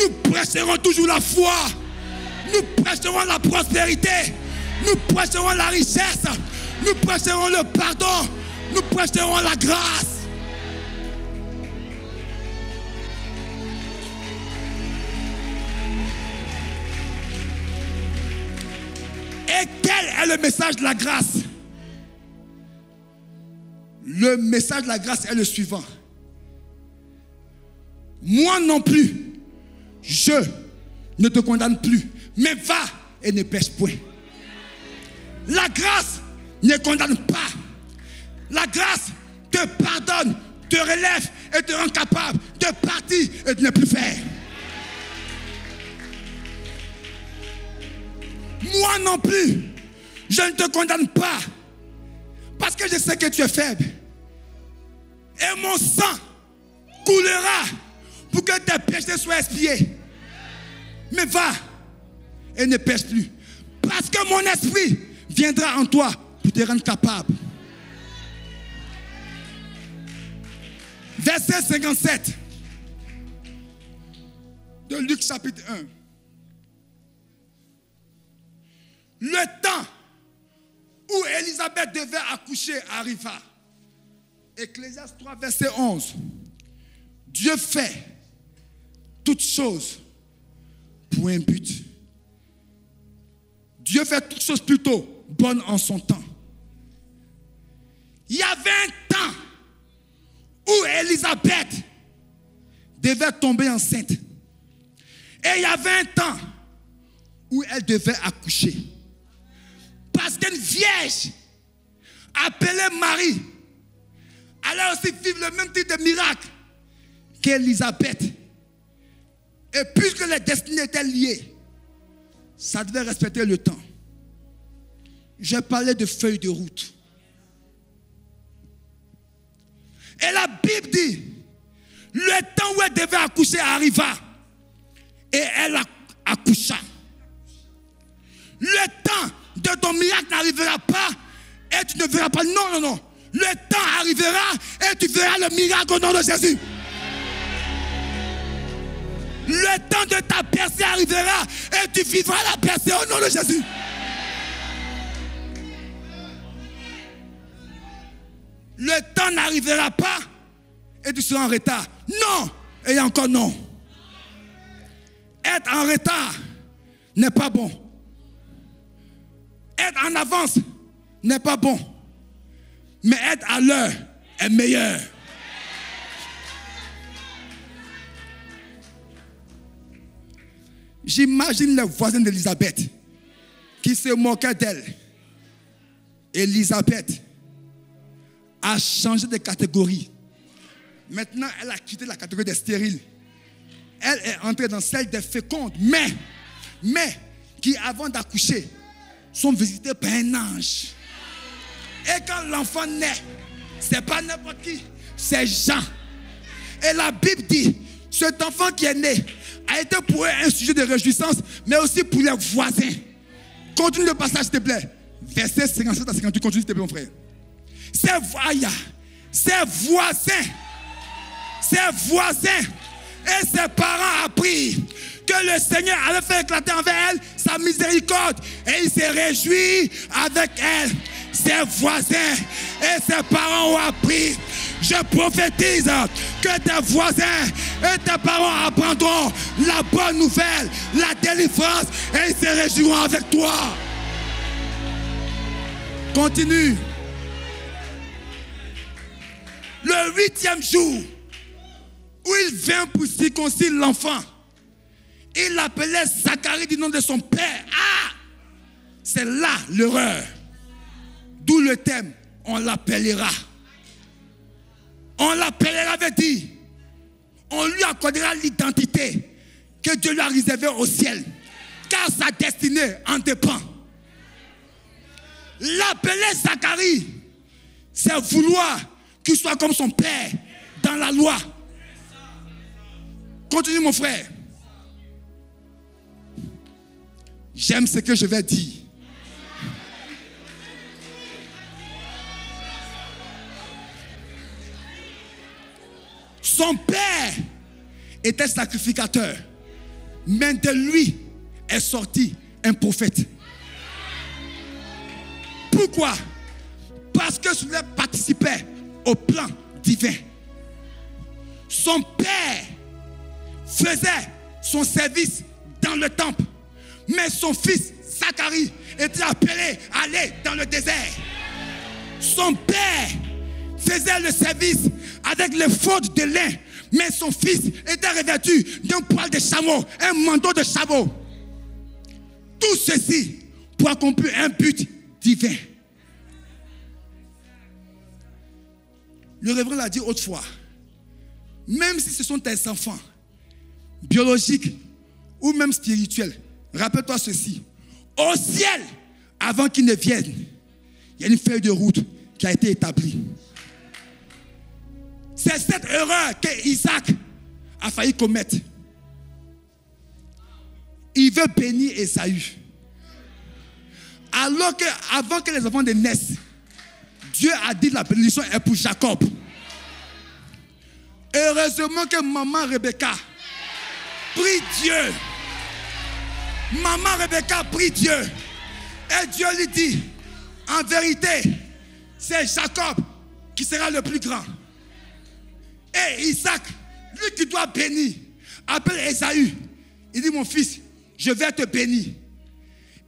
Nous prêcherons toujours la foi. Nous prêcherons la prospérité. Nous prêcherons la richesse. Nous prêcherons le pardon. Nous prêcherons la grâce. Et quel est le message de la grâce? Le message de la grâce est le suivant. Moi non plus, je ne te condamne plus, mais va et ne pêche point. La grâce ne condamne pas. La grâce te pardonne, te relève et te rend capable de partir et de ne plus faire. Moi non plus, je ne te condamne pas, parce que je sais que tu es faible. Et mon sang coulera pour que tes péchés soient expiés. Mais va et ne pêche plus, parce que mon esprit viendra en toi pour te rendre capable. Verset 57 de Luc chapitre 1. Le temps où Élisabeth devait accoucher arriva. Ecclésiaste 3, verset 11. Dieu fait toutes choses pour un but. Dieu fait toutes choses plutôt bonnes en son temps. Il y avait un temps où Élisabeth devait tomber enceinte. Et il y avait un temps où elle devait accoucher. Parce qu'une vierge appelée Marie allait aussi vivre le même type de miracle qu'Élisabeth. Et puisque les destinées étaient liées, ça devait respecter le temps. J'ai parlé de feuille de route. Et la Bible dit, le temps où elle devait accoucher arriva. Et elle accoucha. Le temps de ton miracle n'arrivera pas et tu ne verras pas. Non, non, non. Le temps arrivera et tu verras le miracle au nom de Jésus. Le temps de ta percée arrivera et tu vivras la percée au nom de Jésus. Le temps n'arrivera pas et tu seras en retard. Non, et encore non. Être en retard n'est pas bon. Être en avance n'est pas bon. Mais être à l'heure est meilleur. J'imagine les voisins d'Élisabeth qui se moquaient d'elle. Élisabeth a changé de catégorie. Maintenant, elle a quitté la catégorie des stériles. Elle est entrée dans celle des fécondes, mais qui, avant d'accoucher, sont visités par un ange. Et quand l'enfant naît, ce n'est pas n'importe qui, c'est Jean. Et la Bible dit, cet enfant qui est né a été pour eux un sujet de réjouissance, mais aussi pour les voisins. Continue le passage, s'il te plaît. Verset 57 à 58, continue, s'il te plaît, mon frère. Ses voisins et ses parents apprirent que le Seigneur avait fait éclater envers elle sa miséricorde et il s'est réjoui avec elle. Ses voisins et ses parents ont appris. Je prophétise que tes voisins et tes parents apprendront la bonne nouvelle, la délivrance et ils se réjouiront avec toi. Continue. Le 8e jour, où il vint pour circoncire l'enfant, il l'appelait Zacharie du nom de son père. Ah! C'est là l'erreur. D'où le thème, on l'appellera. On l'appellera, veut dire, on lui accordera l'identité que Dieu lui a réservée au ciel. Car sa destinée en dépend. L'appeler Zacharie, c'est vouloir qu'il soit comme son père dans la loi. Continue mon frère. J'aime ce que je vais dire. Son père était sacrificateur, mais de lui est sorti un prophète. Pourquoi? Parce que celui-là participait au plan divin. Son père faisait son service dans le temple, mais son fils Zacharie était appelé à aller dans le désert. Son père faisait le service avec les fautes de lin, mais son fils était revêtu d'un poil de chameau, un manteau de chameau. Tout ceci pour accomplir un but divin. Le révérend l'a dit autrefois, même si ce sont tes enfants, biologiques ou même spirituels, rappelle-toi ceci, au ciel, avant qu'ils ne viennent, il y a une feuille de route qui a été établie. C'est cette erreur que Isaac a failli commettre. Il veut bénir Ésaü. Alors qu'avant que les enfants naissent, Dieu a dit la bénédiction est pour Jacob. Heureusement que maman Rebecca prie Dieu. Maman Rebecca prie Dieu. Et Dieu lui dit, en vérité, c'est Jacob qui sera le plus grand. Et Isaac, lui qui doit bénir, appelle Ésaü. Il dit, mon fils, je vais te bénir.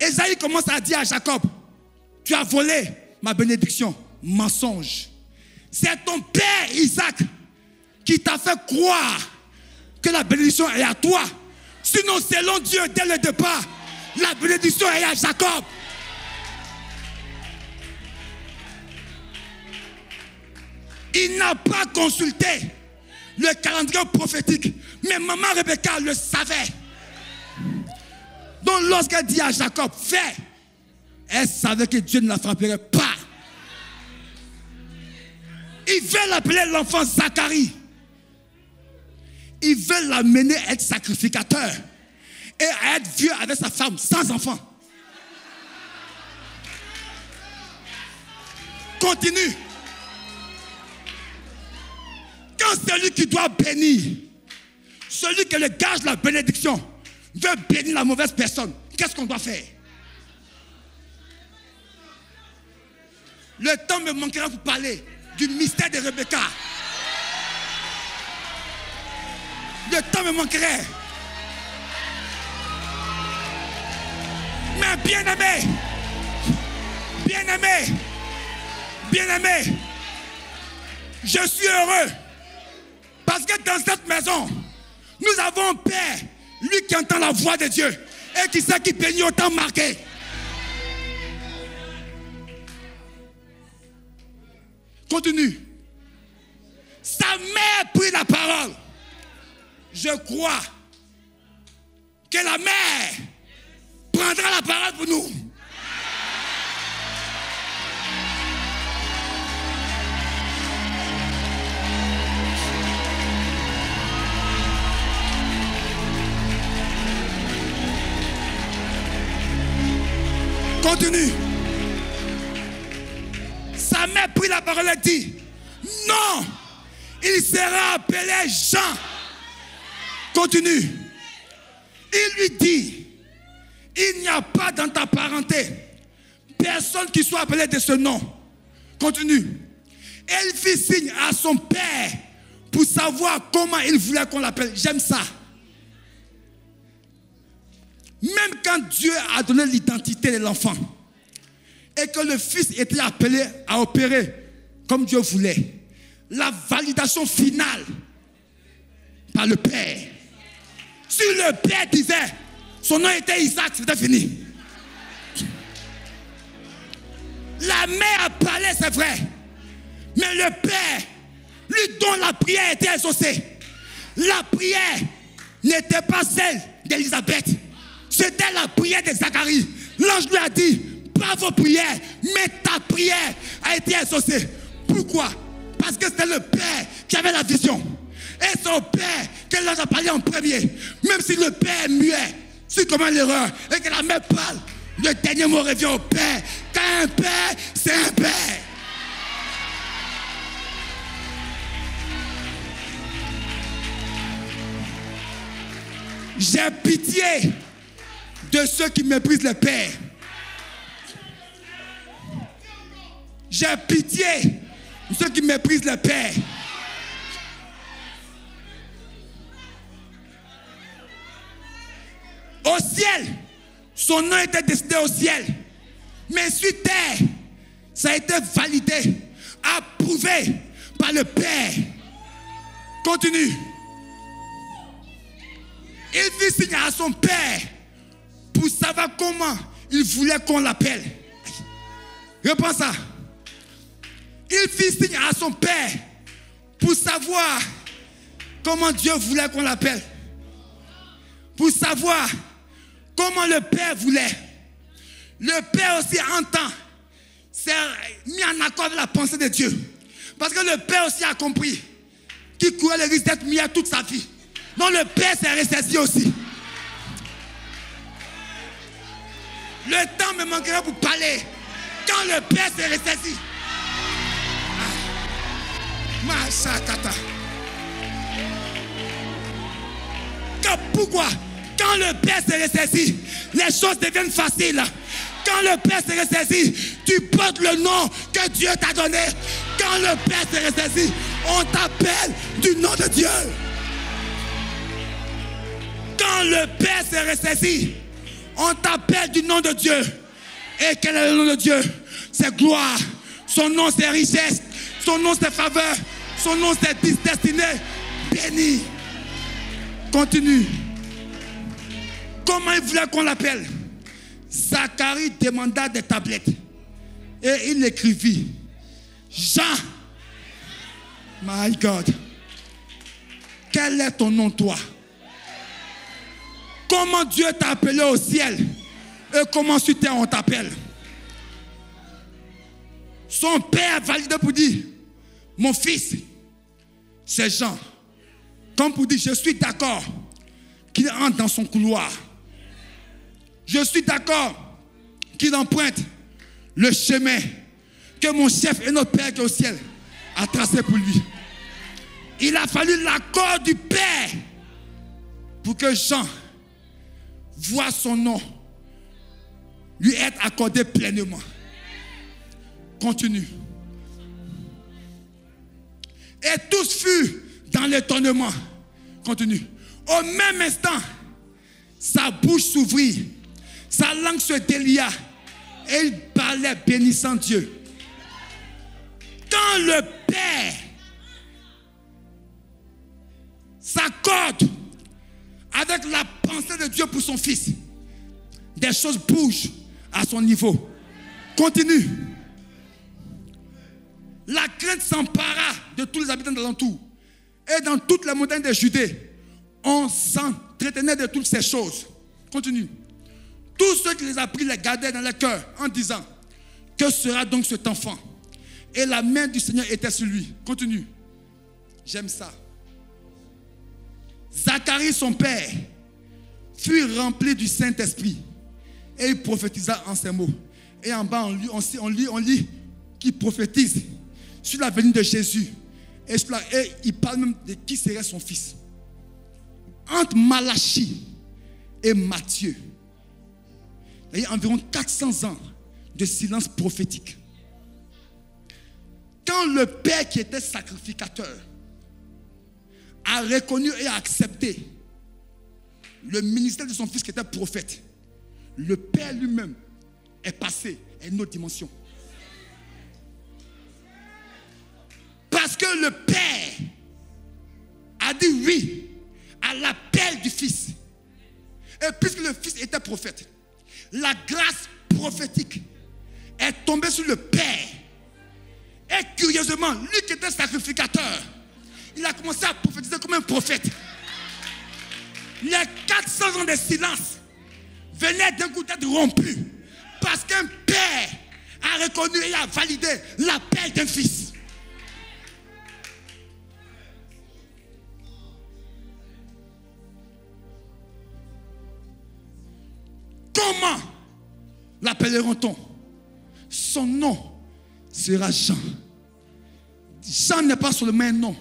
Ésaü commence à dire à Jacob, tu as volé ma bénédiction. Mensonge. C'est ton père Isaac qui t'a fait croire que la bénédiction est à toi. Sinon, selon Dieu, dès le départ, la bénédiction est à Jacob. Il n'a pas consulté le calendrier prophétique, mais maman Rebecca le savait. Donc lorsqu'elle dit à Jacob, fais, elle savait que Dieu ne la frapperait pas. Il veut l'appeler l'enfant Zacharie. Il veut l'amener à être sacrificateur et à être vieux avec sa femme sans enfant. Continue. Quand celui qui doit bénir, celui qui le gage la bénédiction, veut bénir la mauvaise personne, qu'est-ce qu'on doit faire? Le temps me manquera pour parler du mystère de Rebecca. Le temps me manquerait. Mais bien-aimé, bien-aimé, bien-aimé, je suis heureux parce que dans cette maison, nous avons un Père, lui qui entend la voix de Dieu et qui sait qu'il bénit autant marqué. Continue. Sa mère prit la parole. Je crois que la mère prendra la parole pour nous. Continue. Sa mère prit la parole et dit, non, il sera appelé Jean. Continue. Il lui dit, il n'y a pas dans ta parenté personne qui soit appelé de ce nom. Continue. Elle fit signe à son père pour savoir comment il voulait qu'on l'appelle. J'aime ça. Même quand Dieu a donné l'identité de l'enfant et que le fils était appelé à opérer comme Dieu voulait, la validation finale par le Père. Si le Père disait, son nom était Isaac, c'était fini. La mère a parlé, c'est vrai. Mais le Père, lui dont la prière était exaucée, la prière n'était pas celle d'Élisabeth. C'était la prière de Zacharie. L'ange lui a dit, pas vos prières, mais ta prière a été exaucée. Pourquoi? Parce que c'était le Père qui avait la vision. Et c'est au Père que l'ange a parlé en premier. Même si le Père est muet, c'est comme l'erreur, et que la mère parle, le dernier mot revient au Père. Quand un Père, c'est un Père. J'ai pitié de ceux qui méprisent le Père. J'ai pitié de ceux qui méprisent le Père. Au ciel, son nom était décidé au ciel. Mais sur terre, ça a été validé, approuvé par le Père. Continue. Il fit signe à son Père pour savoir comment il voulait qu'on l'appelle. Reprends ça. Il fit signe à son Père pour savoir comment Dieu voulait qu'on l'appelle. Pour savoir comment le Père voulait. Le Père aussi entend. C'est mis en accord avec la pensée de Dieu. Parce que le Père aussi a compris qu'il courait le risque d'être muet toute sa vie. Donc le Père s'est ressaisi aussi. Le temps me manquera pour parler. Quand le Père s'est ressaisi. Pourquoi? Quand le Père s'est ressaisi, les choses deviennent faciles. Quand le Père s'est ressaisi, tu portes le nom que Dieu t'a donné. Quand le Père s'est ressaisi, on t'appelle du nom de Dieu. Quand le Père s'est ressaisi, on t'appelle du nom de Dieu. Et quel est le nom de Dieu? C'est gloire. Son nom c'est richesse. Son nom c'est faveur. Son nom c'est destinée. Béni. Continue. Comment il voulait qu'on l'appelle? Zacharie demanda des tablettes. Et il écrivit. Jean. My God. Quel est ton nom, toi? Comment Dieu t'a appelé au ciel? Et comment sur terre on t'appelle? Son père a validé pour dire, mon fils, c'est Jean. Comme pour dire, je suis d'accord qu'il entre dans son couloir. Je suis d'accord qu'il emprunte le chemin que mon chef et notre Père qui est au ciel a tracé pour lui. Il a fallu l'accord du Père pour que Jean voit son nom lui être accordé pleinement. Continue. Et tous furent dans l'étonnement. Continue. Au même instant, sa bouche s'ouvrit, sa langue se délia et il parlait bénissant Dieu. Quand le Père s'accorde avec la pensée de Dieu pour son fils, des choses bougent à son niveau. Continue. La crainte s'empara de tous les habitants de l'alentour. Et dans toutes les montagnes de Judée, on s'entretenait de toutes ces choses. Continue. Tous ceux qui les apprirent les gardaient dans leur cœur en disant, que sera donc cet enfant? Et la main du Seigneur était sur lui. Continue. J'aime ça. Zacharie, son père, fut rempli du Saint-Esprit. Et il prophétisa en ces mots. Et en bas, on lit qu'il prophétise sur la venue de Jésus. Et il parle même de qui serait son fils. Entre Malachie et Matthieu, il y a environ 400 ans de silence prophétique. Quand le Père qui était sacrificateur a reconnu et a accepté le ministère de son fils qui était prophète, le Père lui-même est passé à une autre dimension. Parce que le Père a dit oui à l'appel du Fils. Et puisque le Fils était prophète, la grâce prophétique est tombée sur le Père. Et curieusement, lui qui était sacrificateur, il a commencé à prophétiser comme un prophète. Les 400 ans de silence venaient d'un coup d'être rompus parce qu'un Père a reconnu et a validé l'appel d'un Fils. Comment l'appelleront-on? Son nom sera Jean. Jean n'est pas seulement un nom.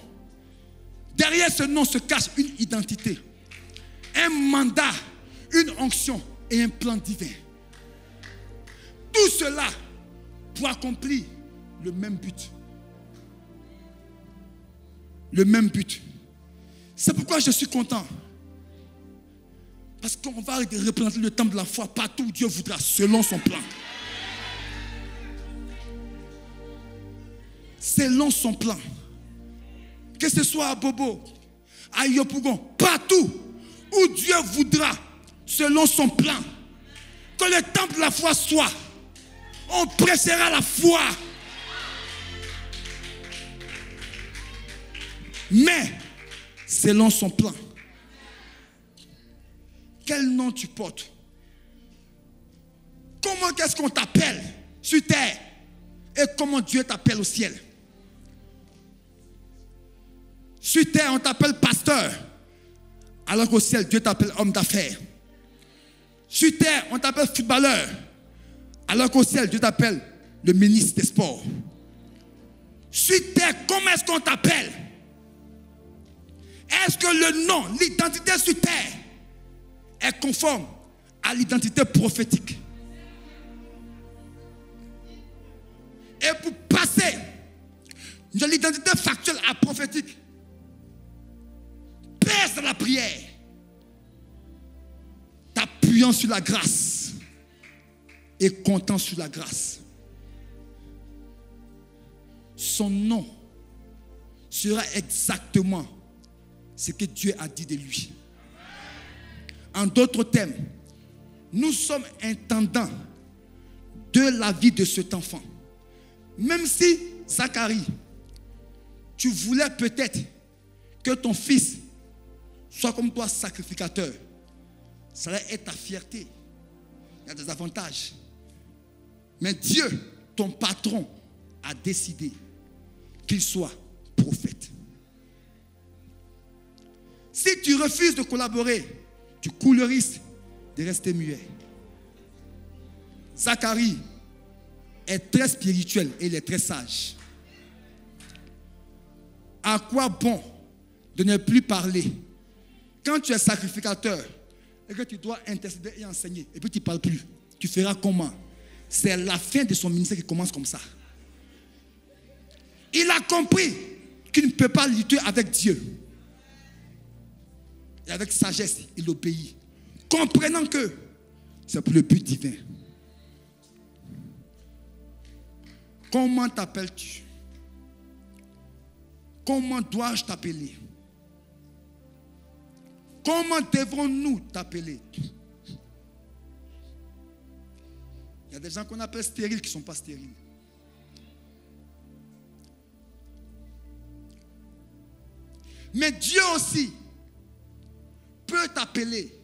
Derrière ce nom se cache une identité, un mandat, une onction et un plan divin. Tout cela pour accomplir le même but. Le même but. C'est pourquoi je suis content. Parce qu'on va représenter le temple de la foi partout où Dieu voudra, selon son plan. Selon son plan. Que ce soit à Bobo, à Yopougon, partout où Dieu voudra, selon son plan. Que le temple de la foi soit. On prêchera la foi. Mais, selon son plan. Quel nom tu portes? Comment qu'est-ce qu'on t'appelle sur terre? Et comment Dieu t'appelle au ciel? Sur terre, on t'appelle pasteur, alors qu'au ciel, Dieu t'appelle homme d'affaires. Sur terre, on t'appelle footballeur, alors qu'au ciel, Dieu t'appelle le ministre des Sports. Sur terre, comment est-ce qu'on t'appelle? Est-ce que le nom, l'identité sur terre est conforme à l'identité prophétique? Et pour passer de l'identité factuelle à prophétique, perce la prière, t'appuyant sur la grâce et comptant sur la grâce. Son nom sera exactement ce que Dieu a dit de lui. En d'autres termes, nous sommes intendants de la vie de cet enfant. Même si, Zacharie, tu voulais peut-être que ton fils soit comme toi sacrificateur, ça va être ta fierté. Il y a des avantages. Mais Dieu, ton patron, a décidé qu'il soit prophète. Si tu refuses de collaborer, tu cours le risque de rester muet. Zacharie est très spirituel et il est très sage. À quoi bon de ne plus parler quand tu es sacrificateur et que tu dois intercéder et enseigner et puis tu ne parles plus? Tu feras comment? C'est la fin de son ministère qui commence comme ça. Il a compris qu'il ne peut pas lutter avec Dieu. Et avec sagesse, il obéit. Comprenant que c'est pour le but divin. Comment t'appelles-tu? Comment dois-je t'appeler? Comment devons-nous t'appeler? Il y a des gens qu'on appelle stériles qui ne sont pas stériles. Mais Dieu aussi peut t'appeler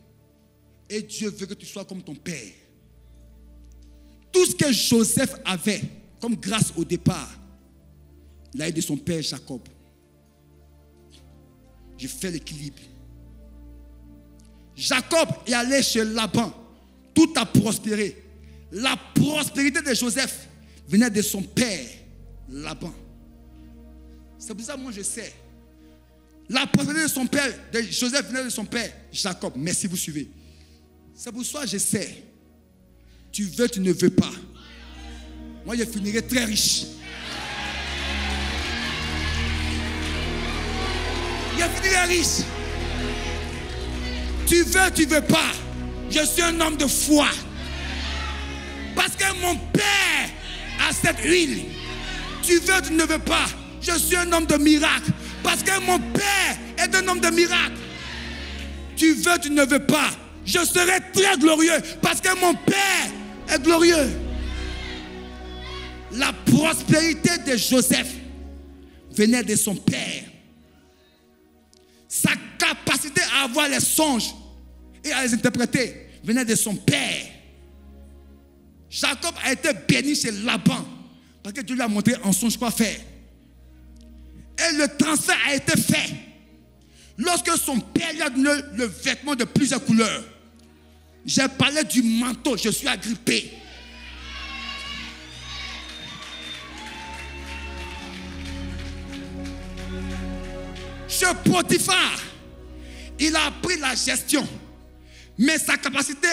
et Dieu veut que tu sois comme ton père. Tout ce que Joseph avait comme grâce au départ, il a aidé son père Jacob. Je fais l'équilibre. Jacob est allé chez Laban, tout a prospéré. La prospérité de Joseph venait de son père Laban. C'est pour ça que moi je sais. La prospérité de son père, de Joseph, venait de son père Jacob. Mais si vous suivez, c'est pour ça que je sais. Tu veux, tu ne veux pas. Moi, je finirai très riche. Je finirai riche. Tu veux, tu ne veux pas. Je suis un homme de foi. Parce que mon père a cette huile. Tu veux, tu ne veux pas. Je suis un homme de miracle. Parce que mon père est un homme de miracle. tu veux, tu ne veux pas, je serai très glorieux parce que mon Père est glorieux. La prospérité de Joseph venait de son père. Sa capacité à avoir les songes et à les interpréter venait de son père. Jacob a été béni chez Laban parce que Dieu lui a montré en songe quoi faire. Et le transfert a été fait lorsque son père lui a donné le vêtement de plusieurs couleurs. J'ai parlé du manteau, je suis agrippé. Ce Potiphar, il a appris la gestion, mais sa capacité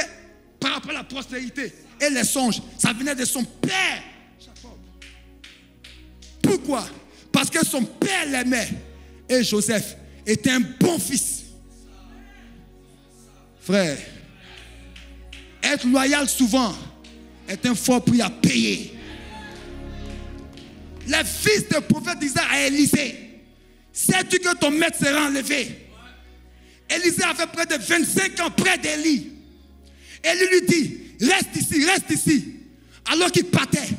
par rapport à la prospérité et les songes, ça venait de son père. Pourquoi? Parce que son père l'aimait et Joseph était un bon fils. Frère, être loyal souvent est un fort prix à payer. Les fils de prophète disaient à Élisée, sais-tu que ton maître sera enlevé? Élisée avait près de 25 ans près d'Élie. Élie lui dit, reste ici. Alors qu'il partait,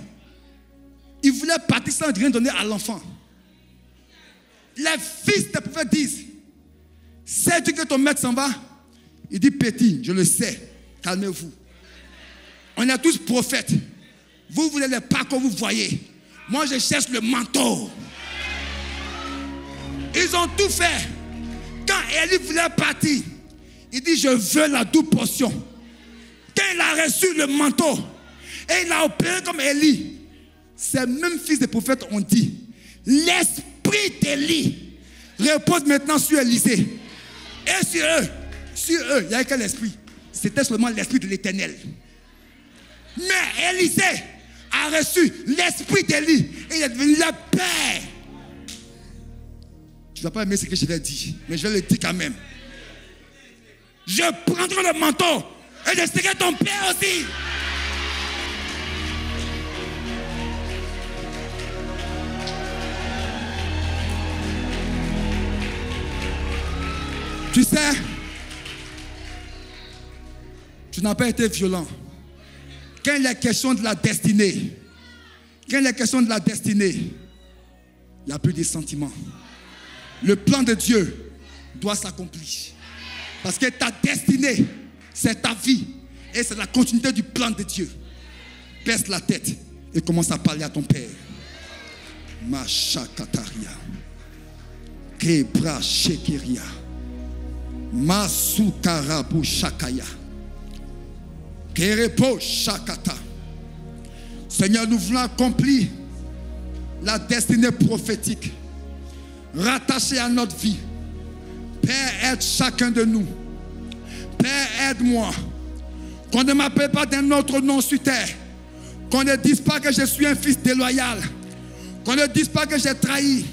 il voulait partir sans rien donner à l'enfant. Les fils des prophètes disent, sais-tu que ton maître s'en va? Il dit, petit, je le sais, calmez-vous. On est tous prophètes. Vous voulez les pas que vous voyez. Moi, je cherche le manteau. Ils ont tout fait. Quand Élie voulait partir, il dit, je veux la double portion. Quand il a reçu le manteau et il a opéré comme Élie, ces mêmes fils des prophètes ont dit, l'esprit d'Élie repose maintenant sur Élisée. Et sur eux, il n'y avait qu'un esprit. C'était seulement l'esprit de l'Éternel. Mais Élisée a reçu l'esprit d'Élie et il est devenu le père. Tu ne vas pas aimer ce que je vais dire, mais je vais le dire quand même. Je prendrai le manteau et je serai ton père aussi. Tu sais, tu n'as pas été violent. Quand il est question de la destinée, il n'y a plus de sentiments. Le plan de Dieu doit s'accomplir. Parce que ta destinée, c'est ta vie. Et c'est la continuité du plan de Dieu. Baisse la tête et commence à parler à ton Père. Machakataria. Kebra shekeria. Masukarabu shakaya. Kerepo shakata. Seigneur, nous voulons accomplir la destinée prophétique rattachée à notre vie. Père, aide chacun de nous. Père, aide-moi. Qu'on ne m'appelle pas d'un autre nom sur terre. Qu'on ne dise pas que je suis un fils déloyal. Qu'on ne dise pas que j'ai trahi.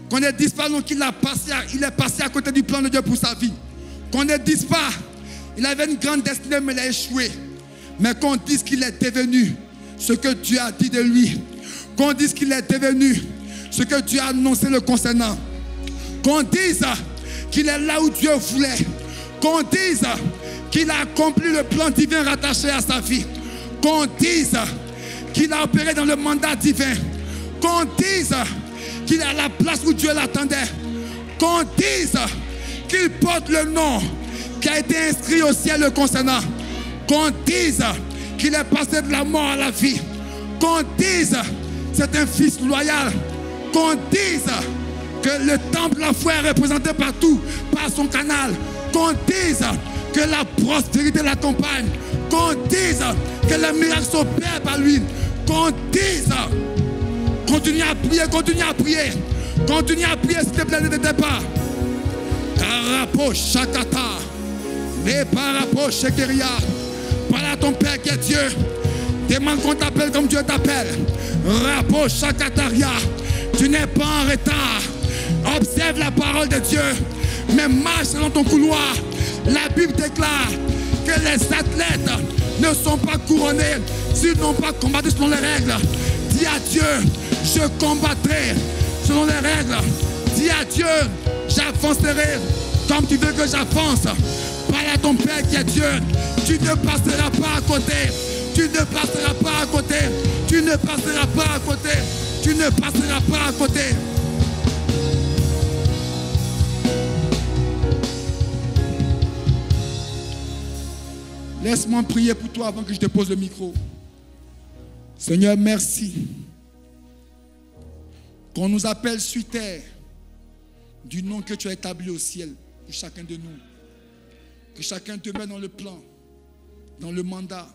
Qu'on ne dise pas qu'il est passé à côté du plan de Dieu pour sa vie. Qu'on ne dise pas il avait une grande destinée mais il a échoué. Mais qu'on dise qu'il est devenu ce que Dieu a dit de lui. Qu'on dise qu'il est devenu ce que Dieu a annoncé le concernant. Qu'on dise qu'il est là où Dieu voulait. Qu'on dise qu'il a accompli le plan divin rattaché à sa vie. Qu'on dise qu'il a opéré dans le mandat divin. Qu'on dise qu'il est à la place où Dieu l'attendait. Qu'on dise qu'il porte le nom qui a été inscrit au ciel le concernant. Qu'on dise qu'il est passé de la mort à la vie. Qu'on dise c'est un fils loyal. Qu'on dise que le temple de la foi est représenté partout par son canal. Qu'on dise que la prospérité l'accompagne. Qu'on dise que les miracles s'opèrent par lui. Qu'on dise, continue à prier, continue à prier. Continue à prier s'il te plaît, ne t'aide pas. Karapo Shakata. Les parapo Shekeria. Parle à ton Père qui est Dieu. Demande qu'on t'appelle comme Dieu t'appelle. Rapo Shakataria. Tu n'es pas en retard. Observe la parole de Dieu. Mais marche dans ton couloir. La Bible déclare que les athlètes ne sont pas couronnés s'ils n'ont pas combattu selon les règles. Dis à Dieu, je combattrai selon les règles. Dis à Dieu, j'avancerai comme tu veux que j'avance. à ton Père qui est Dieu. Tu ne passeras pas à côté. Tu ne passeras pas à côté. Tu ne passeras pas à côté. Tu ne passeras pas à côté. Laisse-moi prier pour toi avant que je te pose le micro. Seigneur, merci qu'on nous appelle sur terre du nom que tu as établi au ciel pour chacun de nous. Que chacun te mette dans le plan, dans le mandat,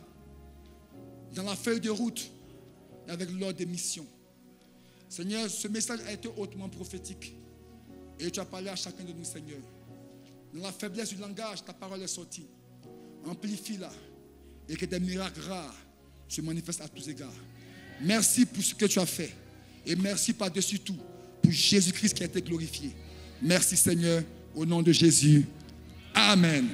dans la feuille de route et avec l'ordre des missions. Seigneur, ce message a été hautement prophétique et tu as parlé à chacun de nous, Seigneur. Dans la faiblesse du langage, ta parole est sortie. Amplifie-la et que des miracles rares se manifestent à tous égards. Merci pour ce que tu as fait et merci par-dessus tout pour Jésus-Christ qui a été glorifié. Merci Seigneur, au nom de Jésus. Amen.